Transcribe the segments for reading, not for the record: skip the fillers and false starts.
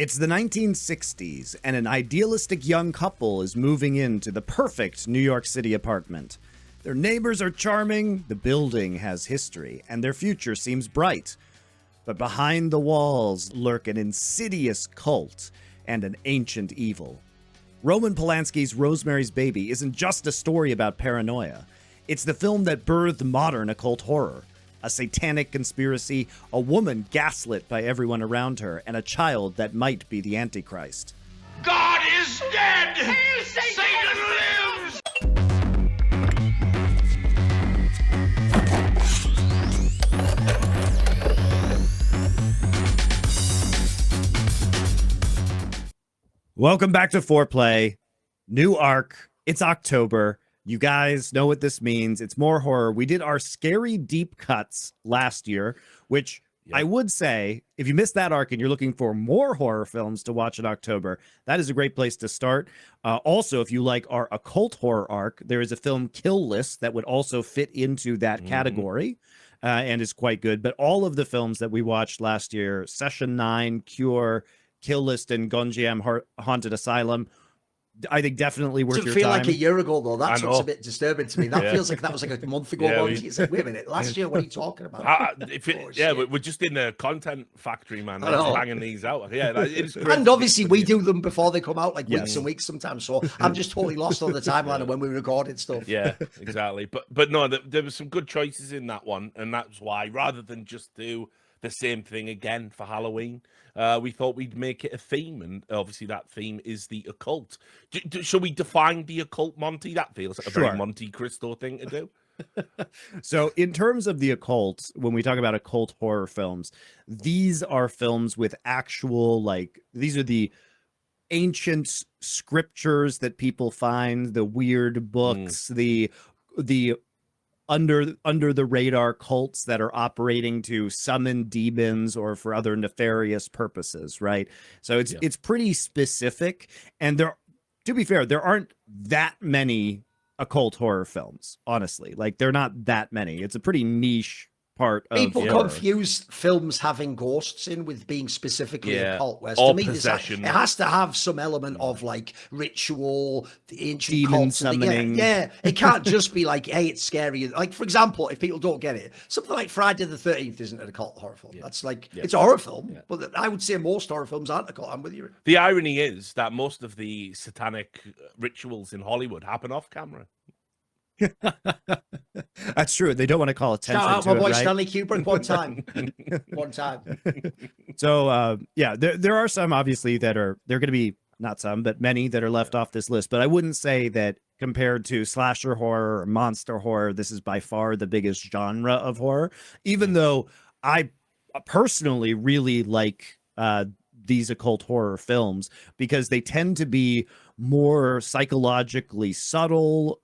It's the 1960s, and an idealistic young couple is moving into the perfect New York City apartment. Their neighbors are charming, the building has history, and their future seems bright. But behind the walls lurk an insidious cult and an ancient evil. Roman Polanski's Rosemary's Baby isn't just a story about paranoia. It's the film that birthed modern occult horror. A satanic conspiracy, a woman gaslit by everyone around her, and a child that might be the Antichrist. God is dead! Hail Satan lives! Welcome back to Foreplay. New arc. It's October. You guys know what this means. It's more horror. We did our scary deep cuts last year, which I would say, if you missed that arc and you're looking for more horror films to watch in October, that is a great place to start. Also, if you like our occult horror arc, there is a film Kill List that would also fit into that category and is quite good. But all of the films that we watched last year, Session 9, Cure, Kill List, and Gonjiam Haunted Asylum, I think definitely worth your time. It doesn't feel like a year ago, though. That's what's a bit disturbing to me. That feels like that was like a month ago. It's like, wait a minute, last year, what are you talking about? We're just in the content factory, man. Just banging these out. Yeah, it's great. And obviously, we do them before they come out, like weeks and weeks sometimes. So I'm just totally lost on the timeline of when we recorded stuff. Yeah, exactly. But no, there were some good choices in that one, and that's why, rather than just do the same thing again for Halloween, we thought we'd make it a theme, and obviously that theme is the occult. Shall we define the occult, Monty? That feels like a very MonteCristo thing to do. So in terms of the occult, when we talk about occult horror films, these are films with actual, these are the ancient scriptures that people find, the weird books, the under the radar cults that are operating to summon demons or for other nefarious purposes, right? So it's pretty specific, and to be fair, there aren't that many occult horror films, honestly. Like, they're not that many. It's a pretty niche part of people horror. confuse films having ghosts in with being specifically occult, whereas or to me possession. it has to have some element of like ritual, the ancient demon cults, summoning. It can't just be like, hey, it's scary. Like, for example, if people don't get it, something like Friday the 13th isn't an occult horror film. That's like, it's a horror film, but I would say most horror films aren't occult. I'm with you. The irony is that most of the satanic rituals in Hollywood happen off camera. That's true. They don't want to call attention Shout out to my it, boy right? Stanley Kubrick one time. So there are some obviously that are, there are going to be not some, but many that are left off this list. But I wouldn't say that compared to slasher horror or monster horror, this is by far the biggest genre of horror, even though I personally really like these occult horror films because they tend to be more psychologically subtle,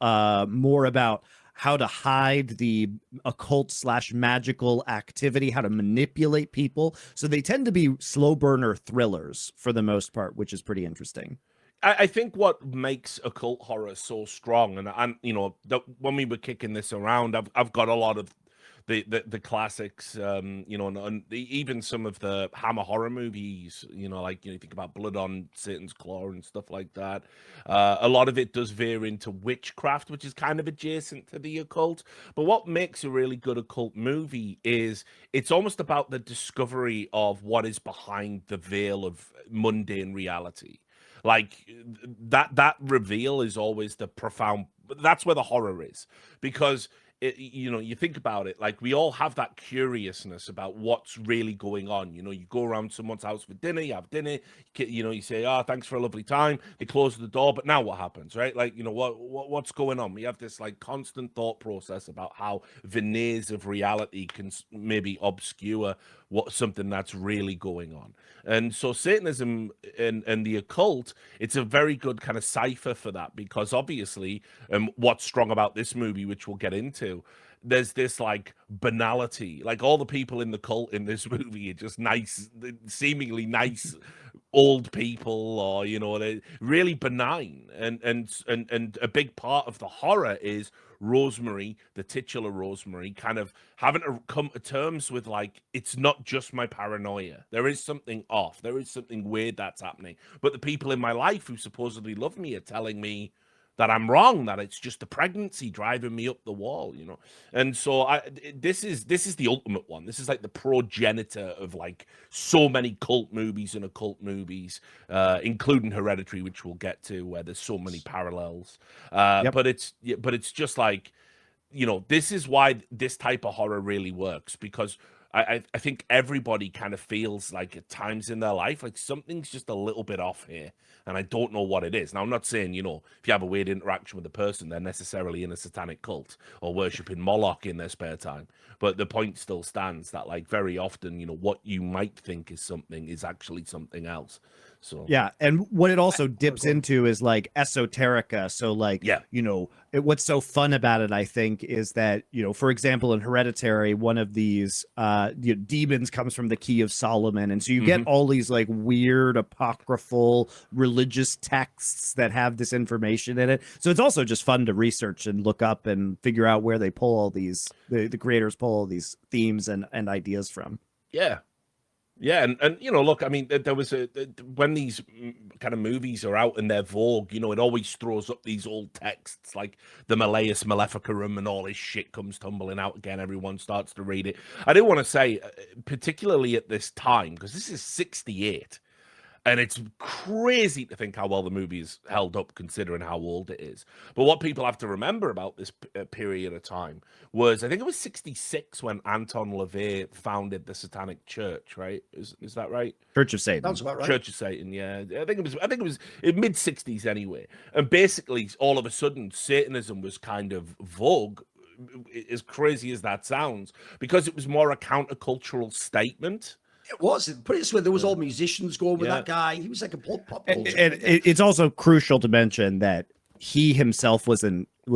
more about how to hide the occult / magical activity, how to manipulate people. So they tend to be slow burner thrillers for the most part, which is pretty interesting. I think what makes occult horror so strong, and you know, when we were kicking this around, I've got a lot of the classics, you know, and even some of the Hammer horror movies, you know, like, you think about Blood on Satan's Claw and stuff like that. A lot of it does veer into witchcraft, which is kind of adjacent to the occult. But what makes a really good occult movie is it's almost about the discovery of what is behind the veil of mundane reality. Like, that reveal is always the profound. That's where the horror is, because you know, you think about it, like, we all have that curiousness about what's really going on. You know, you go around someone's house for dinner, you have dinner, you know, you say, oh, thanks for a lovely time. They close the door, but now what happens, right? Like, you know, what's going on? We have this like constant thought process about how veneers of reality can maybe obscure something that's really going on. And so Satanism and the occult, it's a very good kind of cipher for that, because obviously what's strong about this movie, which we'll get into, there's this like banality, like all the people in the cult in this movie are just nice, seemingly nice old people, or, you know, they're really benign, and a big part of the horror is Rosemary, the titular Rosemary, kind of having to come to terms with, like, it's not just my paranoia. There is something off. There is something weird that's happening. But the people in my life who supposedly love me are telling me that I'm wrong, that it's just the pregnancy driving me up the wall, you know. And so this is the ultimate one. This is like the progenitor of like so many cult movies and occult movies, including Hereditary, which we'll get to, where there's so many parallels. But it's just like, you know, this is why this type of horror really works, because I think everybody kind of feels like at times in their life, like something's just a little bit off here, and I don't know what it is. Now, I'm not saying, you know, if you have a weird interaction with a person, they're necessarily in a satanic cult or worshiping Moloch in their spare time. But the point still stands that, like, very often, you know, what you might think is something is actually something else. So yeah, and what it also dips into is like esoterica. So like, you know, what's so fun about it, I think, is that, you know, for example, in Hereditary, one of these demons comes from the Key of Solomon, and so you get all these like weird apocryphal religious texts that have this information in it. So it's also just fun to research and look up and figure out where they pull all these, the creators pull all these themes and ideas from. Yeah, and you know, look, I mean, there was when these kind of movies are out in their vogue, you know, it always throws up these old texts like the Malleus Maleficarum, and all this shit comes tumbling out again. Everyone starts to read it. I do want to say, particularly at this time, because this is 68. And it's crazy to think how well the movie is held up considering how old it is. But what people have to remember about this period of time was, I think it was 66 when Anton LaVey founded the Satanic Church, right? Is that right? Church of Satan. Sounds about right. Church of Satan, yeah. I think it was in mid 60s anyway. And basically, all of a sudden, Satanism was kind of vogue, as crazy as that sounds, because it was more a countercultural statement. It was. Put it this way, there was all musicians going with that guy. He was like a pop culture. And it's also crucial to mention that he himself was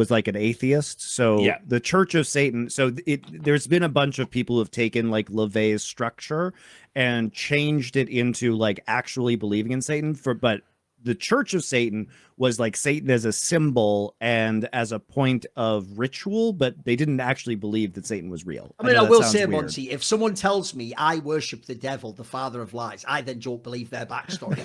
like an atheist. So the Church of Satan. So there's been a bunch of people who have taken like LaVey's structure and changed it into like actually believing in Satan. But the Church of Satan was like Satan as a symbol and as a point of ritual, but they didn't actually believe that Satan was real. I mean, I will say, Monty, if someone tells me I worship the devil, the father of lies, I then don't believe their backstory.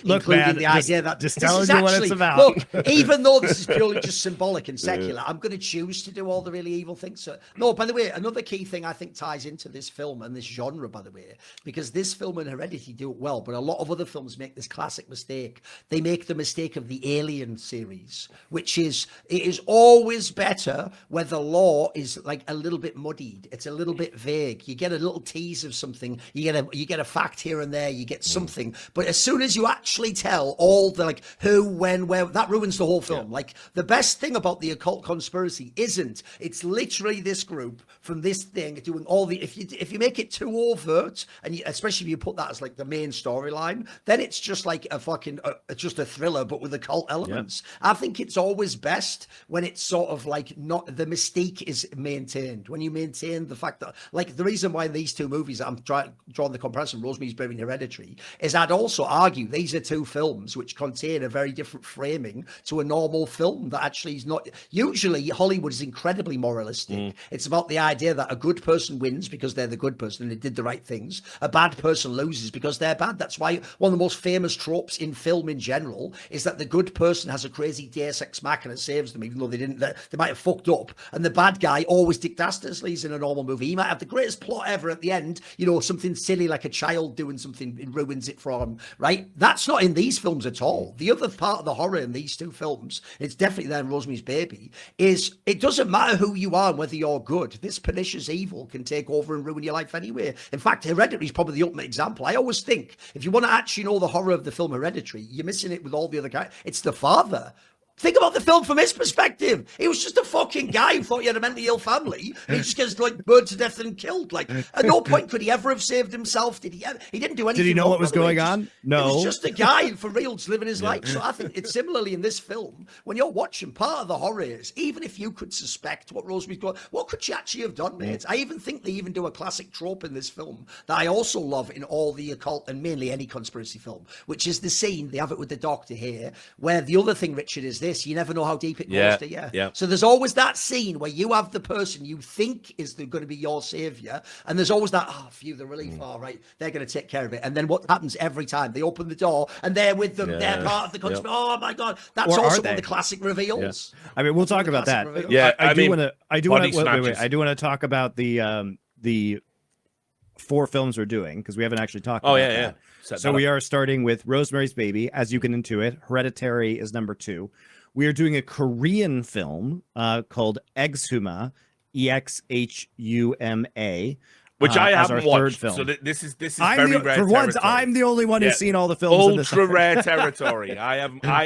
Look, including man, the idea that just telling you what it's about. Look, even though this is purely just symbolic and secular, I'm going to choose to do all the really evil things. So, no, by the way, another key thing I think ties into this film and this genre, by the way, because this film and Hereditary do it well, but a lot of other films make this classic mistake. They make the mistake of the Alien series, which is, it is always better where the law is like a little bit muddied. It's a little bit vague. You get a little tease of something. You get a fact here and there. You get something. But as soon as you actually tell all the like who, when, where, that ruins the whole film. Like the best thing about the Occult Conspiracy isn't. It's literally this group from this thing doing all the. If you make it too overt, and especially if you put that as like the main storyline, then it's just like a fucking. It's just a thriller, but with occult elements. I think it's always best when it's sort of like not the mystique is maintained. When you maintain the fact that, like, the reason why these two movies I'm drawing the comparison, Rosemary's Baby and Hereditary, is I'd also argue these are two films which contain a very different framing to a normal film that actually is not. Usually, Hollywood is incredibly moralistic. It's about the idea that a good person wins because they're the good person and they did the right things. A bad person loses because they're bad. That's why one of the most famous tropes in film in general is that the good person has a crazy deus ex machina, saves them even though they didn't. They might have fucked up, and the bad guy always Dick Dastarsley's in a normal movie. He might have the greatest plot ever at the end, you know, something silly like a child doing something, it ruins it for him, right? That's not in these films at all. The other part of the horror in these two films, it's definitely there in Rosemary's Baby, is it doesn't matter who you are and whether you're good. This pernicious evil can take over and ruin your life anyway. In fact, Hereditary is probably the ultimate example. I always think if you want to actually know the horror of the film Hereditary, you're missing it with all the other guys. It's the father. Think about the film from his perspective. He was just a fucking guy who thought he had a mentally ill family. He just gets like burned to death and killed. Like at no point could he ever have saved himself. Did he? He didn't do anything. Did he know what was going on? No. He was just a guy for real, just living his life. So I think it's similarly in this film. When you're watching, part of the horror is, even if you could suspect what Rosemary's going, what could she actually have done, mate? I even think they even do a classic trope in this film that I also love in all the occult and mainly any conspiracy film, which is the scene, they have it with the doctor here, where the other thing, Richard, is this. You never know how deep it goes, Yeah, do you? yeah. So there's always that scene where you have the person you think is going to be your savior, and there's always that, phew, the relief. All right, they're going to take care of it. And then what happens every time? They open the door, and they're with them. Yeah. They're part of the conspiracy. Oh my god, that's Or are also one they? of the classic reveals. Yeah. I mean, we'll talk one of the about that. classic reveals. Yeah, I I do mean, want to. I do body want to. Wait. snatchers. I do want to talk about the 4 films we're doing because we haven't actually talked. Oh about yeah, that. Set So that we up. are starting with Rosemary's Baby, as you can intuit. Hereditary is number 2. We are doing a Korean film called Exhuma, Exhuma, Which I as our haven't third watched. film. So this is I'm very the, rare. for once, territory. I'm the only one Yeah. who's seen all the films. in this. Ultra rare territory. I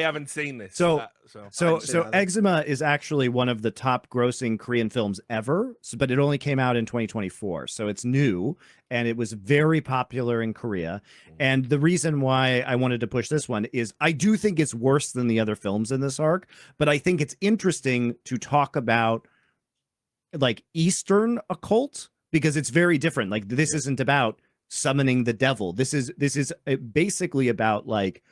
haven't seen this. So haven't seen either. Exhuma is actually one of the top grossing Korean films ever, but it only came out in 2024. So it's new and it was very popular in Korea. And the reason why I wanted to push this one is I do think it's worse than the other films in this arc, but I think it's interesting to talk about like Eastern occult because it's very different. Like this isn't about summoning the devil. This is basically about like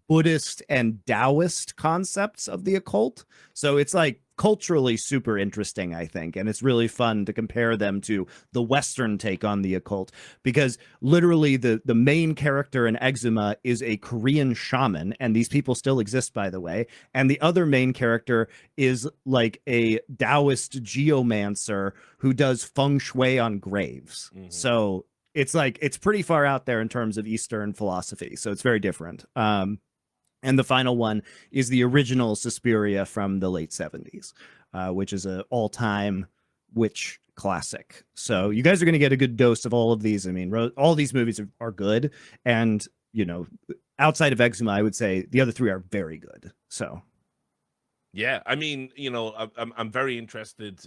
Buddhist and Taoist concepts of the occult. So it's like culturally super interesting, I think. And it's really fun to compare them to the Western take on the occult because literally the main character in Exhuma is a Korean shaman. And these people still exist, by the way. And the other main character is like a Taoist geomancer who does feng shui on graves. Mhm. So it's like it's pretty far out there in terms of Eastern philosophy. So it's very different. And the final one is the original Suspiria from the late 70s, which is an all-time witch classic. So you guys are going to get a good dose of all of these. I mean, all these movies are good. And, you know, outside of Exhuma, I would say the other 3 are very good. So. Yeah, I mean, you know, I'm very interested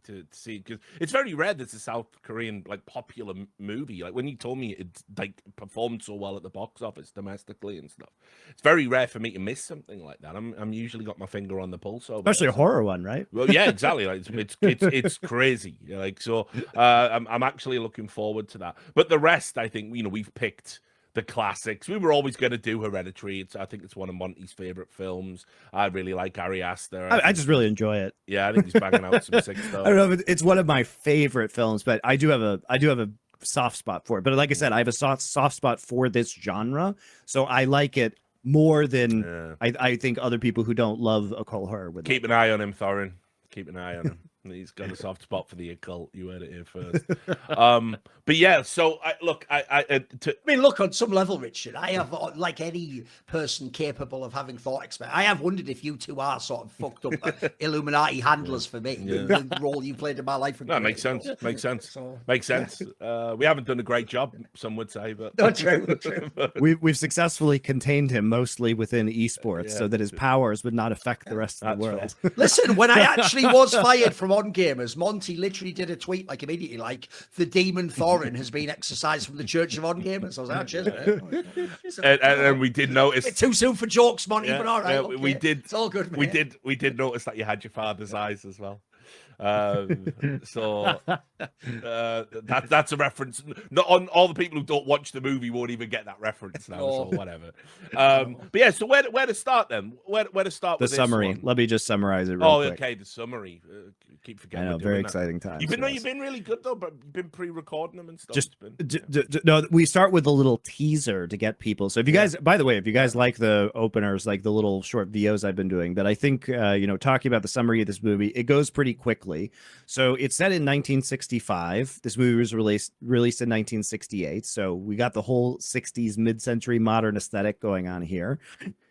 to see because it's very rare that it's a South Korean like popular movie. Like when you told me it like performed so well at the box office domestically and stuff, it's very rare for me to miss something like that. I'm usually got my finger on the pulse, Especially a horror one, right? Well, yeah, exactly. Like it's crazy. Like so, I'm actually looking forward to that. But the rest, I think, you know, we've picked the classics. We were always going to do Hereditary. I think it's one of Monty's favorite films. I really like Ari Aster. I just really enjoy it. Yeah, I think he's banging out some sick stuff. I don't know if it's one of my favorite films, but I do have a soft spot for it. But like I said, I have a soft spot for this genre, so I like it more than I think other people who don't love occult horror would. Keep an eye on him, Thorin. Keep an eye on him. He's got a soft spot for the occult. You heard it here first. But yeah, so I mean, look, on some level, Richard, I have, like any person capable of having thought experiment, I have wondered if you two are sort of fucked up Illuminati handlers for me, the role you played in my life. No, makes sense. Makes sense. So, Makes sense. We haven't done a great job, some would say, but no, true. We've successfully contained him mostly within esports, so that his powers would not affect the rest of the world. Listen, when I actually was fired from On Gamers, Monty literally did a tweet like immediately, like the demon Thorin has been exorcised from the Church of On Gamers. I was like, oh, cheers, mate. So, and we did notice. bit too soon for jokes, Monty, but all right. Yeah, okay. we did. It's all good, mate. We did notice that you had your father's eyes as well. So that's a reference. Not on all the people who don't watch the movie won't even get that reference now. So whatever. But yeah, so where to start then? Where to start The with summary. This one? Let me just summarize it real quick. Okay, the summary. Keep I forgetting. know, we're very doing that. exciting times. You've been yes. you've been really good though, but you've been pre-recording them and stuff. Just It's been- no, we start with a little teaser to get people. So if you guys, by the way, if you guys like the openers, like the little short VOs I've been doing, but I think talking about the summary of this movie, it goes pretty quickly. So it's set in 1965. This movie was released in 1968. So we got the whole 60s mid-century modern aesthetic going on here,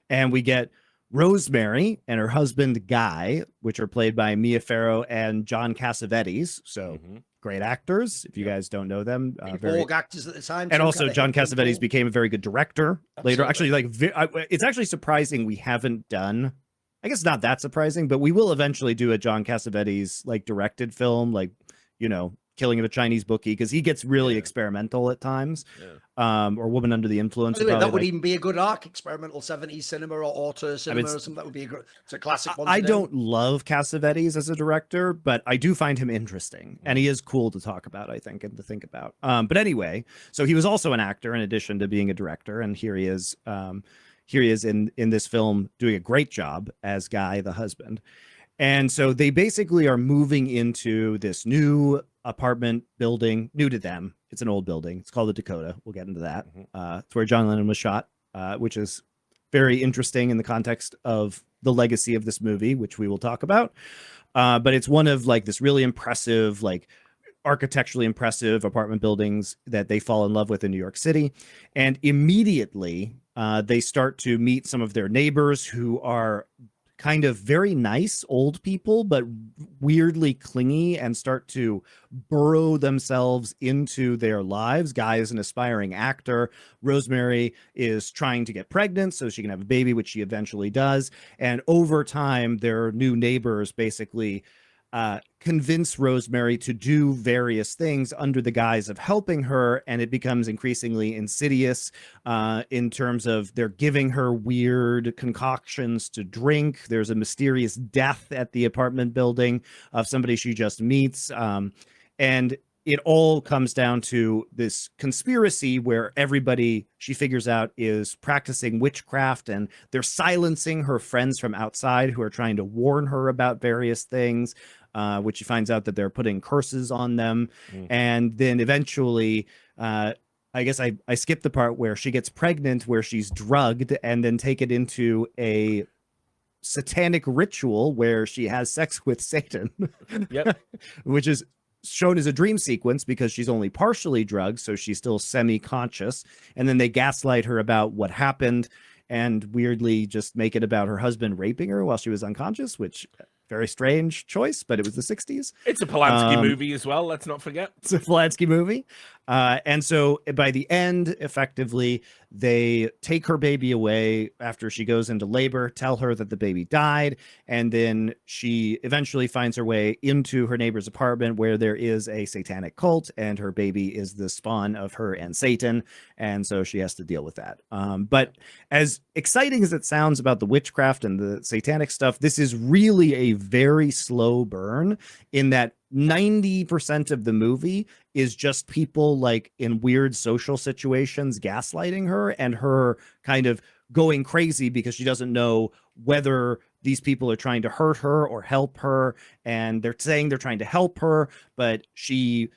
and we get Rosemary and her husband Guy, which are played by Mia Farrow and John Cassavetes. So great actors. If you guys don't know them, very Vogue actors at the time, and too, also kinda John hit Cassavetes people. became a very good director later. Absolutely. Actually, it's actually surprising we haven't done. I guess not that surprising, but we will eventually do a John Cassavetes like directed film, like Killing of a Chinese Bookie, because he gets really experimental at times. Or Woman Under the Influence. By the way, that probably, would like- even be a good arc, experimental 70s cinema or auteur cinema or something. That would be a good. It's a classic one. I to do. don't love Cassavetes as a director, but I do find him interesting, and he is cool to talk about, I think, and to think about. But anyway, so he was also an actor in addition to being a director, and here he is. here he is in this film doing a great job as Guy, the husband. And so they basically are moving into this new apartment building, new to them. It's an old building. It's called the Dakota. We'll get into that. It's where John Lennon was shot, which is very interesting in the context of the legacy of this movie, which we will talk about. But it's one of like this really impressive, like architecturally impressive apartment buildings that they fall in love with in New York City. And immediately they start to meet some of their neighbors who are kind of very nice old people, but weirdly clingy and start to burrow themselves into their lives. Guy is an aspiring actor. Rosemary is trying to get pregnant so she can have a baby, which she eventually does. And over time, their new neighbors basically convince Rosemary to do various things under the guise of helping her, and it becomes increasingly insidious in terms of they're giving her weird concoctions to drink. There's a mysterious death at the apartment building of somebody she just meets, and it all comes down to this conspiracy where everybody she figures out is practicing witchcraft, and they're silencing her friends from outside who are trying to warn her about various things, which she finds out that they're putting curses on them. And then eventually, I guess I skipped the part where she gets pregnant, where she's drugged and then taken into a satanic ritual where she has sex with Satan. Yep. Which is shown as a dream sequence because she's only partially drugged, so she's still semi-conscious. And then they gaslight her about what happened and weirdly just make it about her husband raping her while she was unconscious, which very strange choice, but it was the 60s. It's a Polanski movie as well, let's not forget. It's a Polanski movie. And so by the end, effectively, they take her baby away after she goes into labor, tell her that the baby died, and then she eventually finds her way into her neighbor's apartment where there is a satanic cult, and her baby is the spawn of her and Satan, and so she has to deal with that. But as exciting as it sounds about the witchcraft and the satanic stuff, this is really a very slow burn in that 90% of the movie is just people like in weird social situations gaslighting her and her kind of going crazy because she doesn't know whether these people are trying to hurt her or help her, and they're saying they're trying to help her, but she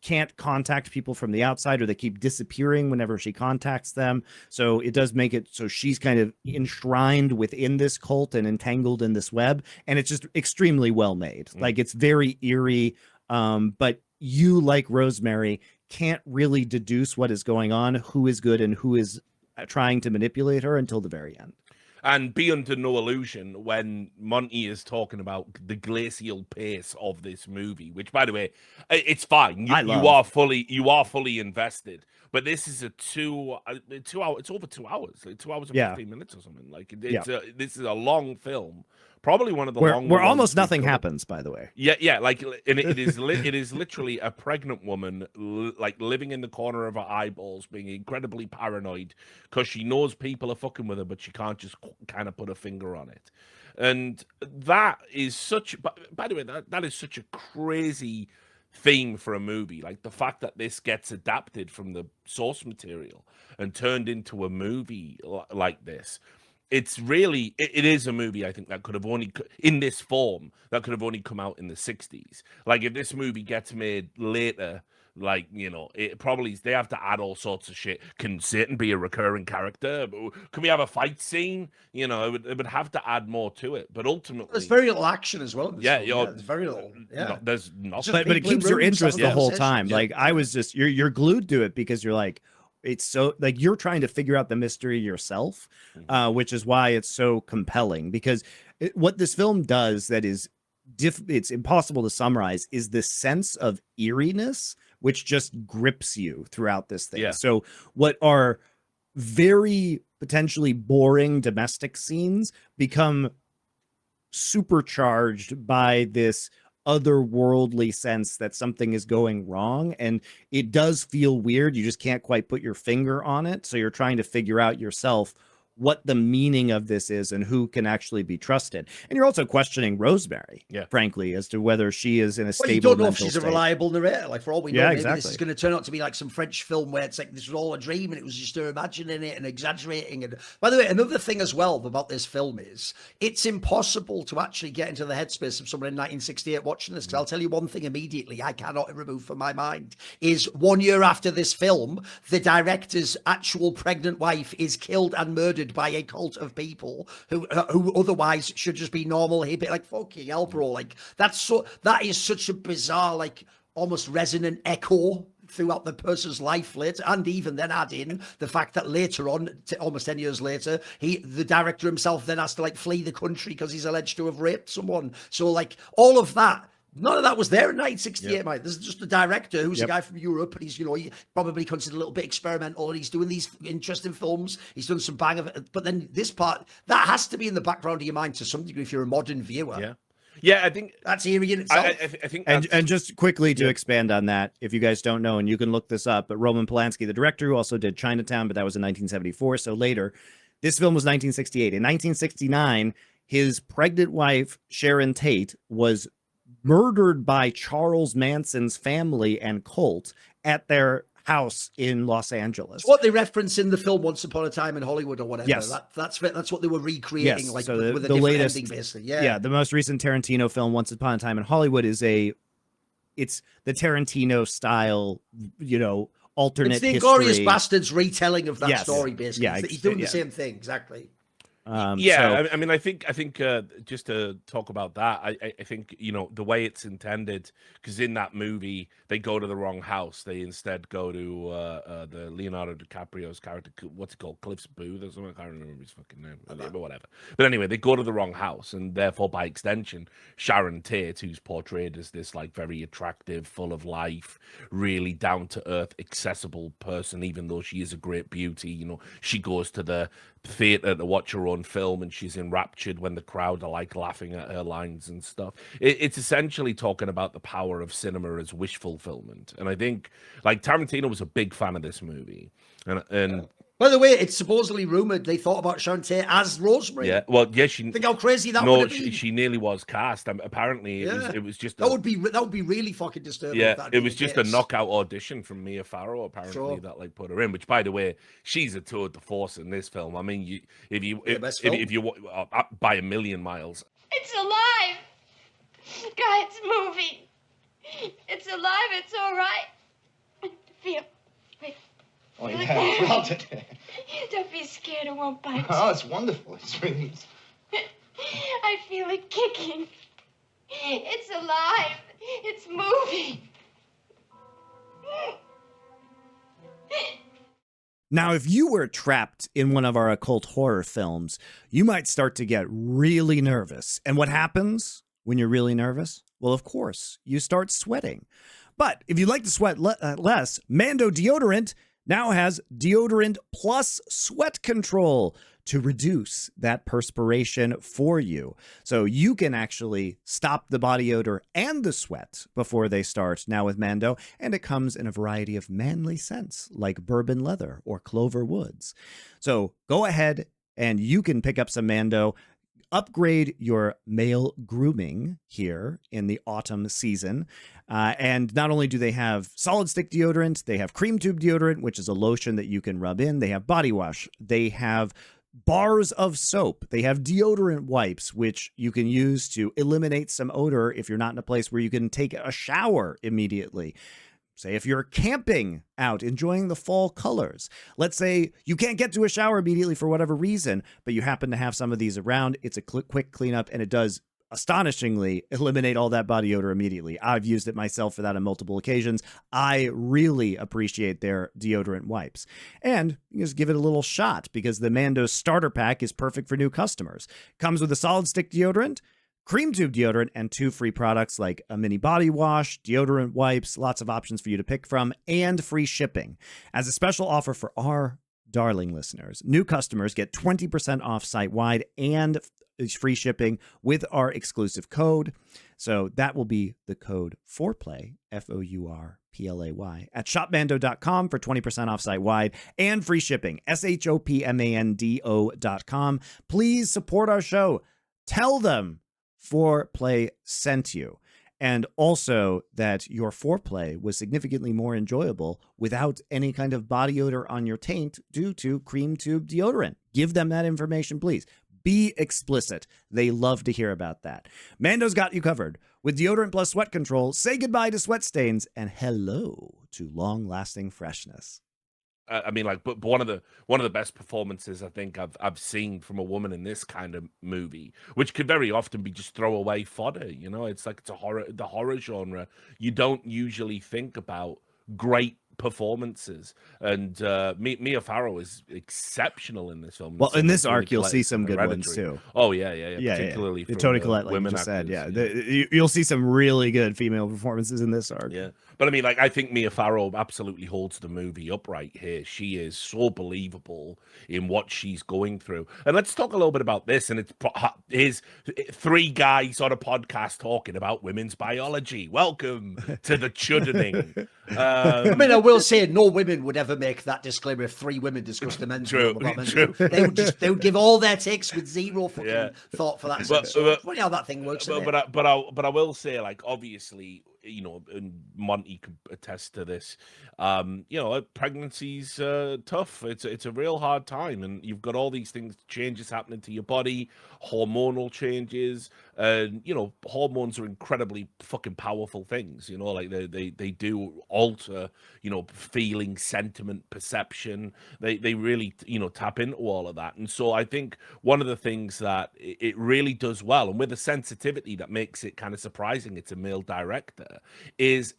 can't contact people from the outside, or they keep disappearing whenever she contacts them. So it does make it so she's kind of enshrined within this cult and entangled in this web, and it's just extremely well made. Like, it's very eerie, but you, like Rosemary, can't really deduce what is going on, who is good and who is trying to manipulate her until the very end. And be under no illusion when Monty is talking about the glacial pace of this movie, which, by the way, it's fine. You are fully invested. But this is a 2 hour. It's over 2 hours. Like 2 hours and 15 minutes or something. Like this is a long film. Probably one of the longer where almost ones nothing happens, by the way. Yeah. Like, and it is it is literally a pregnant woman like living in the corner of her eyeballs, being incredibly paranoid because she knows people are fucking with her, but she can't just kind of put a finger on it. And that is such. By the way, that is such a crazy theme for a movie. Like the fact that this gets adapted from the source material and turned into a movie like this. It's really, it is a movie, I think, that could have only, in this form, that could have only come out in the 60s. Like, if this movie gets made later, like, you know, it probably, they have to add all sorts of shit. Can Satan be a recurring character? Can we have a fight scene? You know, it would have to add more to it. But ultimately... There's very little action as well. Yeah, there's very little. Yeah. No, there's nothing. But it keeps your interest the whole time. Yeah. Like, I was just, you're glued to it because you're like, it's so like you're trying to figure out the mystery yourself, which is why it's so compelling. Because what this film does that is it's impossible to summarize is this sense of eeriness, which just grips you throughout this thing. Yeah. So what are very potentially boring domestic scenes become supercharged by this otherworldly sense that something is going wrong, and it does feel weird. You just can't quite put your finger on it, so you're trying to figure out yourself what the meaning of this is and who can actually be trusted. And you're also questioning Rosemary, frankly, as to whether she is in a stable you don't know if mental she's state. a reliable narrator. Like, for all we know, Yeah, maybe exactly. this is going to turn out to be like some French film where it's like this was all a dream and it was just her imagining it and exaggerating. And by the way, another thing as well about this film is it's impossible to actually get into the headspace of someone in 1968 watching this. Because I'll tell you one thing immediately, I cannot remove from my mind, is 1 year after this film, the director's actual pregnant wife is killed and murdered by a cult of people who otherwise should just be normal hippie. Like, fucking hell, bro. Like, that is such a bizarre, like, almost resonant echo throughout the person's life later, and even then add in the fact that later on, almost 10 years later, the director himself then has to like flee the country because he's alleged to have raped someone. So like all of that, none of that was there in 1968, mate. This is just a director who's a guy from Europe, and he's, he probably considered a little bit experimental, and he's doing these interesting films. He's done some bang of it. But then this part, that has to be in the background of your mind to some degree if you're a modern viewer. Yeah, I think that's eerie in itself. I think and just quickly to expand on that, if you guys don't know, and you can look this up, but Roman Polanski, the director, who also did Chinatown, but that was in 1974, so later. This film was 1968. In 1969, his pregnant wife, Sharon Tate, was murdered by Charles Manson's family and cult at their house in Los Angeles. It's what they reference in the film Once Upon a Time in Hollywood or whatever. Yes. That's what they were recreating, like so with a different latest ending, basically. Yeah, the most recent Tarantino film, Once Upon a Time in Hollywood, it's the Tarantino style, alternate It's the history. Inglourious Bastards retelling of that story, basically. Yeah, He's doing the same thing, exactly. I mean, I think just to talk about that, I think the way it's intended, because in that movie they go to the wrong house. They instead go to the Leonardo DiCaprio's character, what's it called, Cliff's Booth or something. I can't remember his fucking name, but whatever. But anyway, they go to the wrong house, and therefore, by extension, Sharon Tate, who's portrayed as this like very attractive, full of life, really down to earth, accessible person, even though she is a great beauty. She goes to the theater to watch her own film, and she's enraptured when the crowd are like laughing at her lines and stuff. It's essentially talking about the power of cinema as wish fulfillment, and I think like Tarantino was a big fan of this movie, and by the way, it's supposedly rumored they thought about Sharon Tate as Rosemary. Yeah, well, yeah, she. Think how crazy that would be. She nearly was cast. Apparently, it was just that would be really fucking disturbing. Yeah, it was just a knockout audition from Mia Farrow. Apparently, that like put her in. Which, by the way, she's a tour de force in this film. I mean, if you by a million miles. It's alive, guy. It's moving. It's alive. It's all right. Feel. Wait. Oh, yeah, felt it. Don't be scared, it won't bite. Oh, it's wonderful. It's really... I feel it kicking. It's alive. It's moving. Now, if you were trapped in one of our occult horror films, you might start to get really nervous. And what happens when you're really nervous? Well, of course, you start sweating. But if you'd like to sweat less, Mando deodorant now has deodorant plus sweat control to reduce that perspiration for you. So you can actually stop the body odor and the sweat before they start now with Mando. And it comes in a variety of manly scents like bourbon leather or clover woods. So go ahead and you can pick up some Mando. Upgrade your male grooming here in the autumn season. And not only do they have solid stick deodorant, they have cream tube deodorant, which is a lotion that you can rub in. They have body wash. They have bars of soap. They have deodorant wipes, which you can use to eliminate some odor if you're not in a place where you can take a shower immediately. Say if you're camping out, enjoying the fall colors. Let's say you can't get to a shower immediately for whatever reason, but you happen to have some of these around. It's a quick cleanup, and it does astonishingly eliminate all that body odor immediately. I've used it myself for that on multiple occasions. I really appreciate their deodorant wipes. And you just give it a little shot because the Mando starter pack is perfect for new customers. Comes with a solid stick deodorant, cream tube deodorant, and 2 free products like a mini body wash, deodorant wipes, lots of options for you to pick from, and free shipping. As a special offer for our darling listeners, new customers get 20% off site-wide and free shipping with our exclusive code. So that will be the code FOURPLAY, FOURPLAY, at shopmando.com for 20% off site wide and free shipping, shopmando.com. Please support our show. Tell them Foreplay sent you. And also that your foreplay was significantly more enjoyable without any kind of body odor on your taint due to cream tube deodorant. Give them that information, please. Be explicit. They love to hear about that. Mando's got you covered with deodorant plus sweat control. Say goodbye to sweat stains and hello to long-lasting freshness. I mean, like, but one of the best performances I think I've seen from a woman in this kind of movie, which could very often be just throwaway fodder. You know, it's like the horror genre. You don't usually think about great performances, and Mia Farrow is exceptional in this film. Well, in this arc, you'll see some good ones too. Oh yeah. Particularly from Toni Collette, like women you just said. actors, Yeah, you'll see some really good female performances in this arc. Yeah, but I mean, like, I think Mia Farrow absolutely holds the movie upright here. She is so believable in what she's going through. And let's talk a little bit about this. And it's three guys on a podcast talking about women's biology. Welcome to the chuddening. I mean, I will say no women would ever make that disclaimer if three women discussed the men's film about men's film. They would give all their takes with zero fucking thought for that. So funny how that thing works. But I will say, like, obviously, you know, and Monty could attest to this. You know, pregnancy's tough. It's a real hard time, and you've got all these changes happening to your body, hormonal changes, and you know, hormones are incredibly fucking powerful things. You know, like they do alter, you know, feeling, sentiment, perception. They really, you know, tap into all of that. And so I think one of the things that it really does well, and with a sensitivity that makes it kind of surprising, it's a male director, is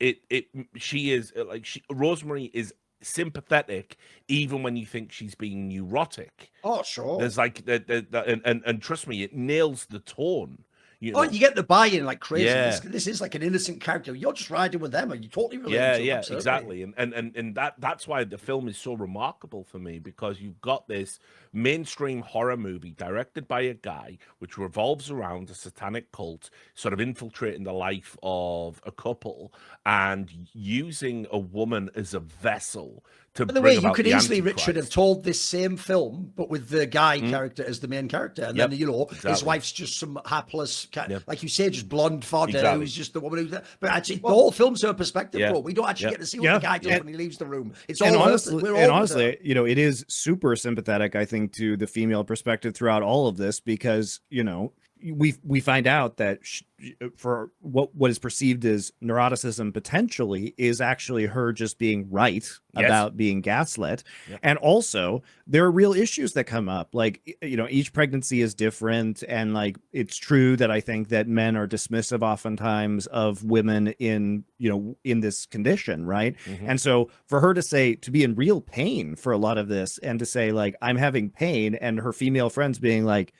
Rosemary is sympathetic even when you think she's being neurotic. Oh, sure. There's like and trust me, it nails the tone. You know? Oh, you get the buy-in like crazy. Yeah. This is like an innocent character. You're just riding with them, and you totally relate to them, absolutely. Exactly. And that's why the film is so remarkable for me, because you've got this mainstream horror movie directed by a guy which revolves around a satanic cult sort of infiltrating the life of a couple and using a woman as a vessel to By the way, you could easily, Richard, have told this same film, but with the guy character as the main character. And then, you know, his wife's just some hapless, like you say, just blonde fodder who's just the woman who's... But actually, the whole film's her perspective, bro. We don't actually get to see what the guy does when he leaves the room. It's all honestly, you know, it is super sympathetic, I think, to the female perspective throughout all of this, because, you know, we find out that for what is perceived as neuroticism potentially is actually her just being right about being gaslit. And also there are real issues that come up, like, you know, each pregnancy is different, and like it's true that I think that men are dismissive oftentimes of women in, you know, in this condition, right? And so for her to say, to be in real pain for a lot of this, and to say like, I'm having pain, and her female friends being like,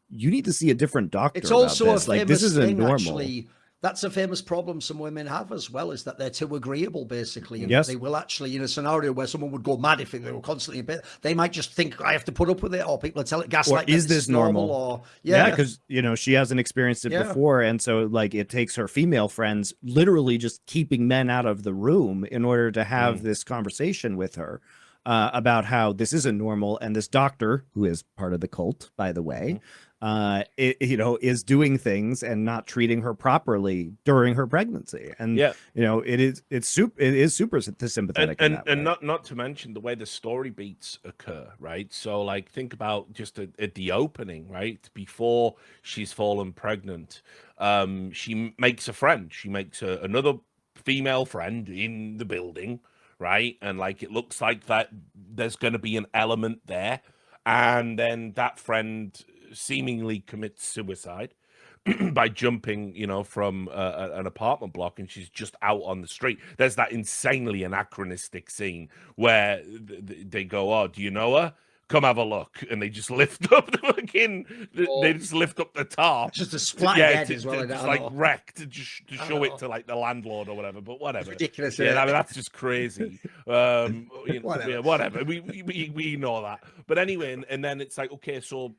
you need to see a different doctor. It's also about this. a famous like, this isn't thing, normal. actually. That's a famous problem some women have as well, is that they're too agreeable, basically. And they will actually, in a scenario where someone would go mad if they were constantly in bed, they might just think, I have to put up with it, or people are telling gaslight. Or is this normal? Or because you know, she hasn't experienced it before, and so like it takes her female friends literally just keeping men out of the room in order to have this conversation with her about how this isn't normal, and this doctor, who is part of the cult, by the way, you know, is doing things and not treating her properly during her pregnancy. And you know, it is super sympathetic. And not to mention the way the story beats occur, right? So like, think about just at the opening, right? Before she's fallen pregnant, she makes a friend. She makes another female friend in the building, right? And like, it looks like that there's going to be an element there, and then that friend seemingly commits suicide by jumping, you know, from an apartment block, and she's just out on the street. There's that insanely anachronistic scene where they go, "Oh, do you know her?" come have a look, and they just lift up the fucking, they just lift up the tarp. Just a splat head as well. Just like wrecked to show it to like the landlord or whatever. But whatever, ridiculous. Yeah, I mean, that's just crazy. Whatever. Yeah, whatever. We know that. But anyway, and then it's like, okay, so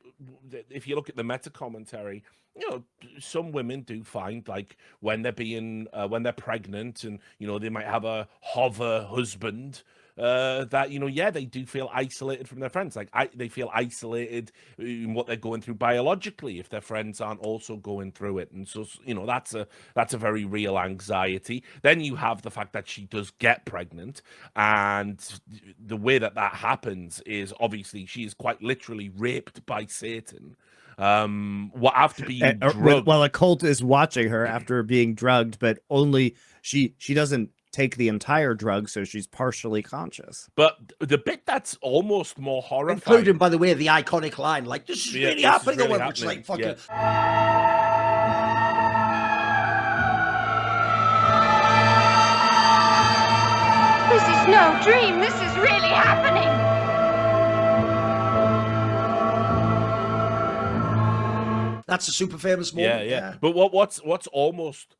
if you look at the meta commentary, you know, some women do find like when they're pregnant, and you know they might have a hover husband. That, you know, yeah, they do feel isolated from their friends. Like they feel isolated in what they're going through biologically if their friends aren't also going through it. And so, you know, that's a very real anxiety. Then you have the fact that she does get pregnant, and the way that happens is obviously she is quite literally raped by Satan. What after being drugged. While a cult is watching her after being drugged, but only she doesn't take the entire drug, so she's partially conscious. But the bit that's almost more horrifying, including, by the way, the iconic line, like, this is really happening, which is like fucking. This is no dream. This is really happening. That's a super famous moment. Yeah. But what's almost,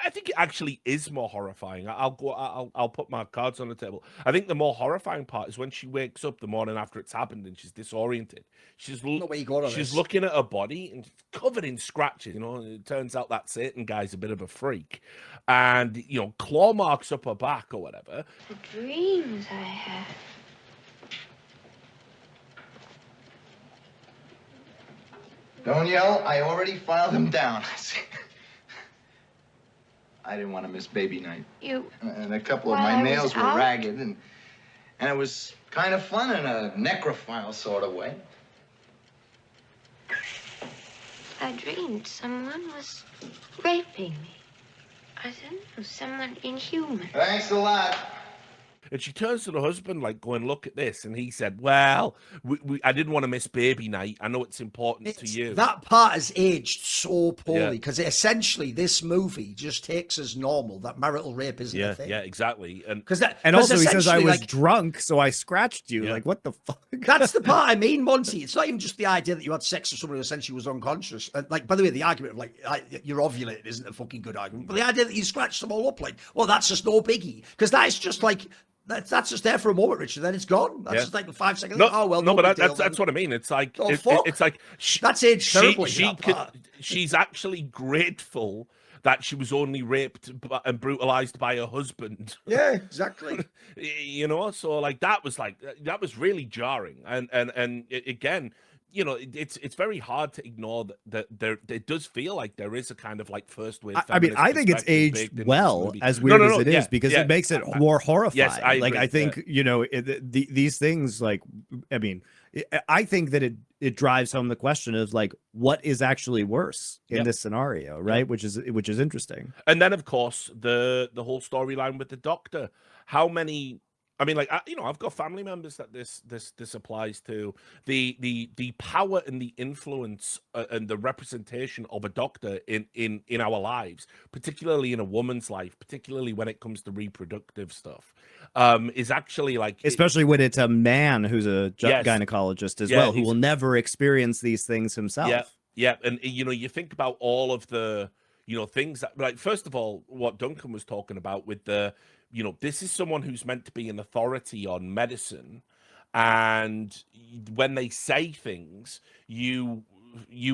I think it actually is more horrifying. I'll put my cards on the table. I think the more horrifying part is when she wakes up the morning after it's happened and she's disoriented. She's looking at her body and it's covered in scratches. You know, it turns out that Satan guy's a bit of a freak, and you know, claw marks up her back or whatever. The dreams I have. Don't yell. I already filed them down. I didn't want to miss baby night. And a couple of my nails were ragged, and it was kind of fun in a necrophile sort of way. I dreamed someone was raping me. I don't know, someone inhuman. Thanks a lot. And she turns to the husband, like, going, look at this. And he said, well, I didn't want to miss baby night. I know it's important to you. That part has aged so poorly, because essentially this movie just takes as normal that marital rape isn't a thing. Yeah, exactly. And also he says, I was drunk, so I scratched you. Like, what the fuck? That's the part I mean, Monty. It's not even just the idea that you had sex with someone who essentially was unconscious. And, like, by the way, the argument of, like, you're ovulated isn't a fucking good argument. But the idea that you scratched them all up, like, well, that's just no biggie. Because that is just, like... That's just there for a moment, Richard. Then it's gone. That's just like the 5 seconds. That's what I mean. It's like it's like that's aged terribly. She's actually grateful that she was only raped and brutalized by her husband. Yeah, exactly. You know, so like that was really jarring, and again, you know, it's very hard to ignore that it does feel like there is a kind of like first wave. I mean, I think it's aged well, as weird as it is, because it makes it more horrifying. Yes, I agree. Like, I think, you know, these things, like, I mean, I think that it drives home the question of, like, what is actually worse in this scenario, right? Which is interesting. And then, of course, the whole storyline with the doctor. How many? I mean, like, you know, I've got family members that this applies to. The power and the influence and the representation of a doctor in our lives, particularly in a woman's life, particularly when it comes to reproductive stuff, is actually like, especially when it's a man who's a gynecologist as well, who will never experience these things himself. Yeah, and you know, you think about all of the, you know, things that, like, first of all, what Duncan was talking about with the, you know, this is someone who's meant to be an authority on medicine, and when they say things, you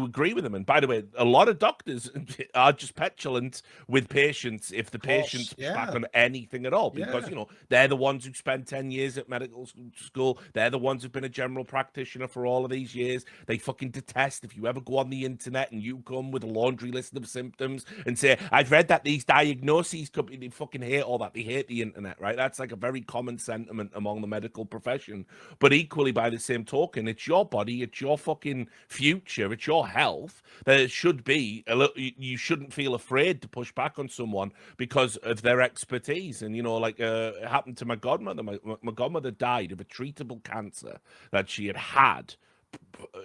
agree with them. And by the way, a lot of doctors are just petulant with patients if the patient's back on anything at all, because you know, they're the ones who spend 10 years at medical school. They're the ones who've been a general practitioner for all of these years. They fucking detest if you ever go on the internet and you come with a laundry list of symptoms and say, I've read that these diagnoses could be, they fucking hate all that. They hate the internet, right? That's like a very common sentiment among the medical profession. But equally, by the same token, it's your body, it's your fucking future, it's your health. There should be a little, you shouldn't feel afraid to push back on someone because of their expertise. And you know, like it happened to my godmother. My godmother died of a treatable cancer that she had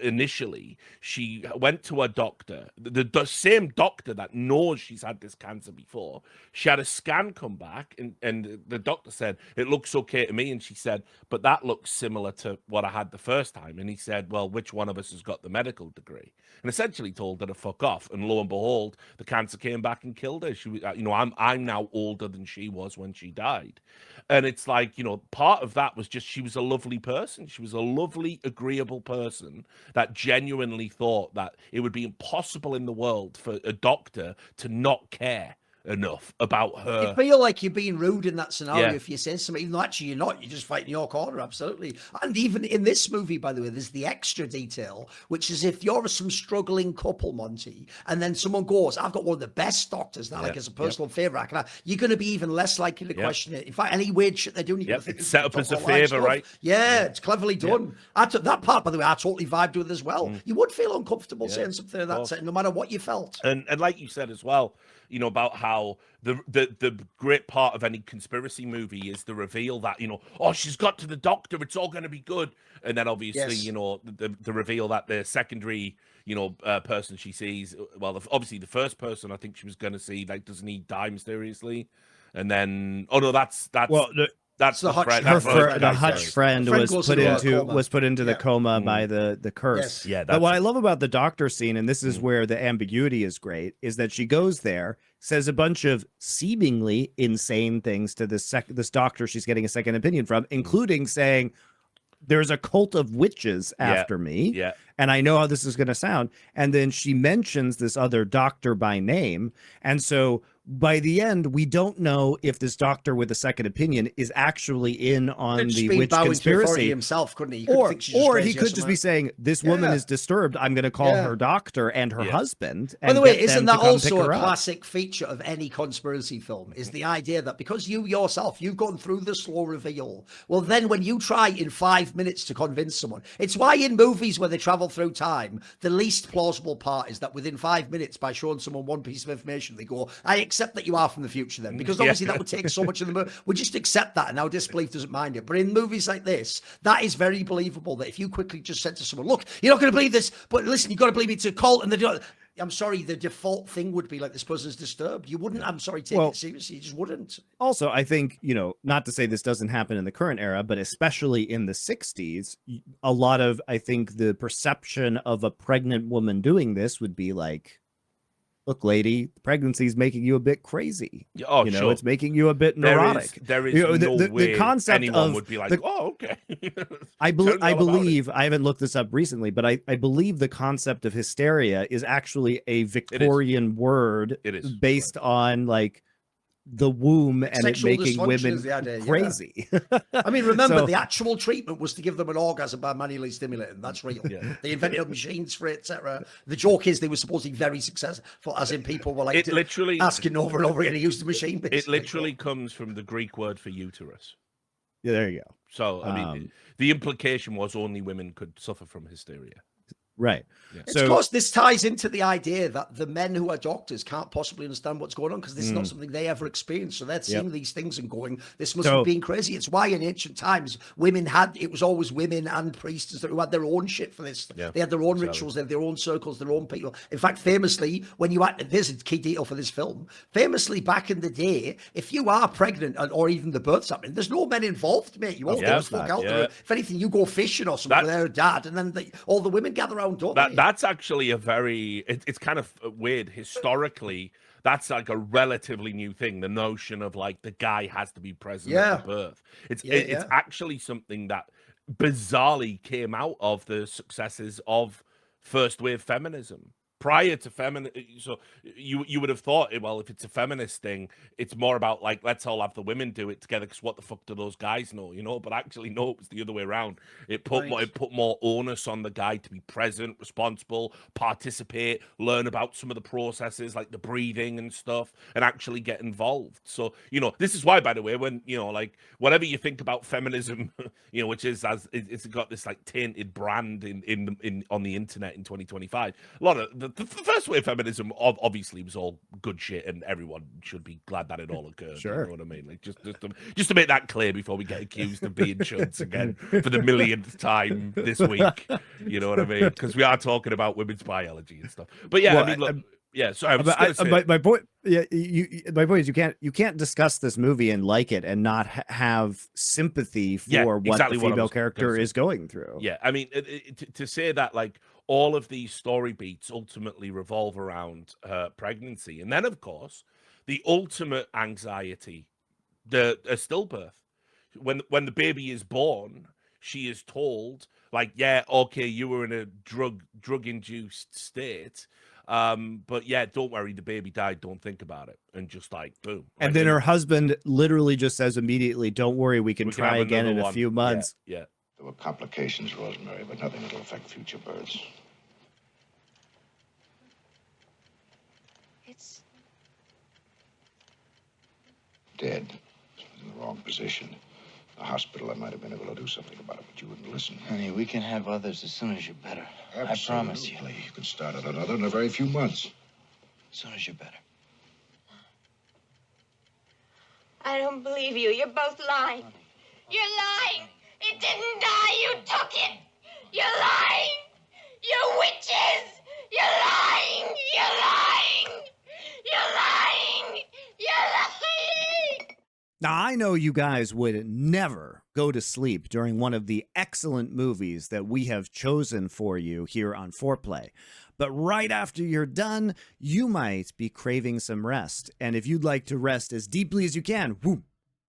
initially she went to a doctor, the same doctor that knows she's had this cancer before. She had a scan come back, and the doctor said, it looks okay to me. And she said, but that looks similar to what I had the first time. And he said, well, which one of us has got the medical degree? And essentially told her to fuck off. And lo and behold, the cancer came back and killed her. She was, I'm now older than she was when she died. And it's like, part of that was just, she was a lovely person. She was a lovely, agreeable person that genuinely thought that it would be impossible in the world for a doctor to not care enough about her. You feel like you're being rude in that scenario if you say something, even though actually you're not. You're just fighting your corner, absolutely. And even in this movie, by the way, there's the extra detail, which is if you're some struggling couple, Monty, and then someone goes, I've got one of the best doctors now, like as a personal favor, you're going to be even less likely to question it. In fact, any weird shit they're doing, you're going to think it's set up as a favor, right? Yeah, it's cleverly done. That part, by the way, I totally vibed with as well. You would feel uncomfortable saying something like that, no matter what you felt. And like you said as well, about how the great part of any conspiracy movie is the reveal that, oh, she's got to the doctor, it's all going to be good. And then obviously, the reveal that the secondary, person she sees, well, obviously the first person I think she was going to see, like, doesn't he die mysteriously? And then, that's the Hutch friend. friend. The Hutch friend was put into the coma by the curse. Yes. Yeah, but what I love about the doctor scene, and this is where the ambiguity is great, is that she goes there, says a bunch of seemingly insane things to this doctor she's getting a second opinion from, including saying, there's a cult of witches after me. Yeah. And I know how this is going to sound. And then she mentions this other doctor by name. And so by the end, we don't know if this doctor with a second opinion is actually in on the witch conspiracy himself, couldn't he? Or he could just be saying, this woman is disturbed. I'm going to call her doctor and her husband. By the way, isn't that also a classic feature of any conspiracy film? Is the idea that because you yourself, you've gone through the slow reveal. Well, then when you try in 5 minutes to convince someone, it's why in movies where they travel through time, the least plausible part is that within 5 minutes, by showing someone one piece of information, they go, I accept that you are from the future then, because obviously that would take so much of the movie. We just accept that, and our disbelief doesn't mind it. But in movies like this, that is very believable, that if you quickly just said to someone, look, you're not going to believe this, but listen, you've got to believe it's a cult, and they don't. I'm sorry, the default thing would be like, this person's disturbed. You wouldn't, I'm sorry, take it seriously. You just wouldn't. Also, I think, not to say this doesn't happen in the current era, but especially in the 60s, a lot of, I think, the perception of a pregnant woman doing this would be like, look, lady, pregnancy is making you a bit crazy. Oh, sure. It's making you a bit neurotic. There is no way the concept anyone would be like, okay. I believe, I haven't looked this up recently, but I believe the concept of hysteria is actually a Victorian word based on like the womb and sexual it making women crazy. I mean, remember, the actual treatment was to give them an orgasm by manually stimulating. That's real. They invented machines for it, etc. The joke is they were supposed to be very successful, as in people were like literally asking over and over again to use the machine. Basically. It literally comes from the Greek word for uterus. Yeah, there you go. So, I mean, the implication was only women could suffer from hysteria. Right. Yeah. So, of course, this ties into the idea that the men who are doctors can't possibly understand what's going on because this is not something they ever experienced. So they're seeing these things and going, this must be being crazy. It's why in ancient times, it was always women and priests who had their own shit for this. Yeah. They had their own rituals, they had their own circles, their own people. In fact, famously, there's a key detail for this film, famously back in the day, if you are pregnant or even the birth's happening, there's no men involved, mate. You all go the fuck out there. If anything, you go fishing or something with their dad, and then all the women gather around. That's actually a very it's kind of weird historically. That's like a relatively new thing, the notion of like the guy has to be present at the birth. It's actually something that bizarrely came out of the successes of first wave feminism. Prior to so you would have thought, well, if it's a feminist thing, it's more about like, let's all have the women do it together, because what the fuck do those guys know, But actually, no, it was the other way around. It put more onus on the guy to be present, responsible, participate, learn about some of the processes like the breathing and stuff, and actually get involved. So this is why, by the way, when like whatever you think about feminism, which is it's got this like tainted brand in on the internet in 2025. A lot of the first wave feminism obviously was all good shit, and everyone should be glad that it all occurred. Sure. You know what I mean? Like just to make that clear before we get accused of being chunts again for the millionth time this week. You know what I mean? Because we are talking about women's biology and stuff. But yeah, Well, I mean, look. Yeah, so I was just gonna say, my point, yeah, my point is you can't discuss this movie and like it and not have sympathy for what exactly the what I female was gonna character say. is going through. Yeah, I mean, to say that like all of these story beats ultimately revolve around pregnancy, and then of course the ultimate anxiety, the stillbirth. When the baby is born, she is told like, yeah, okay, you were in a drug induced state. But yeah, don't worry, the baby died, don't think about it, and just like boom. And like, then her husband literally just says immediately, "Don't worry, we can try have again in another a one." few months." Yeah. There were complications, Rosemary, but nothing that'll affect future births. It's Dead. She was in the wrong position. The hospital, I might have been able to do something about it, but you wouldn't listen. Honey, we can have others as soon as you're better. Absolutely. I promise you. You can start on another in a very few months. As soon as you're better. I don't believe you. You're both lying. You're lying. It didn't die. You took it. You're lying. You're witches. You're lying. You're lying. You're lying. You're lying. Now, I know you guys would never go to sleep during one of the excellent movies that we have chosen for you here on Foreplay. But right after you're done, you might be craving some rest. And if you'd like to rest as deeply as you can,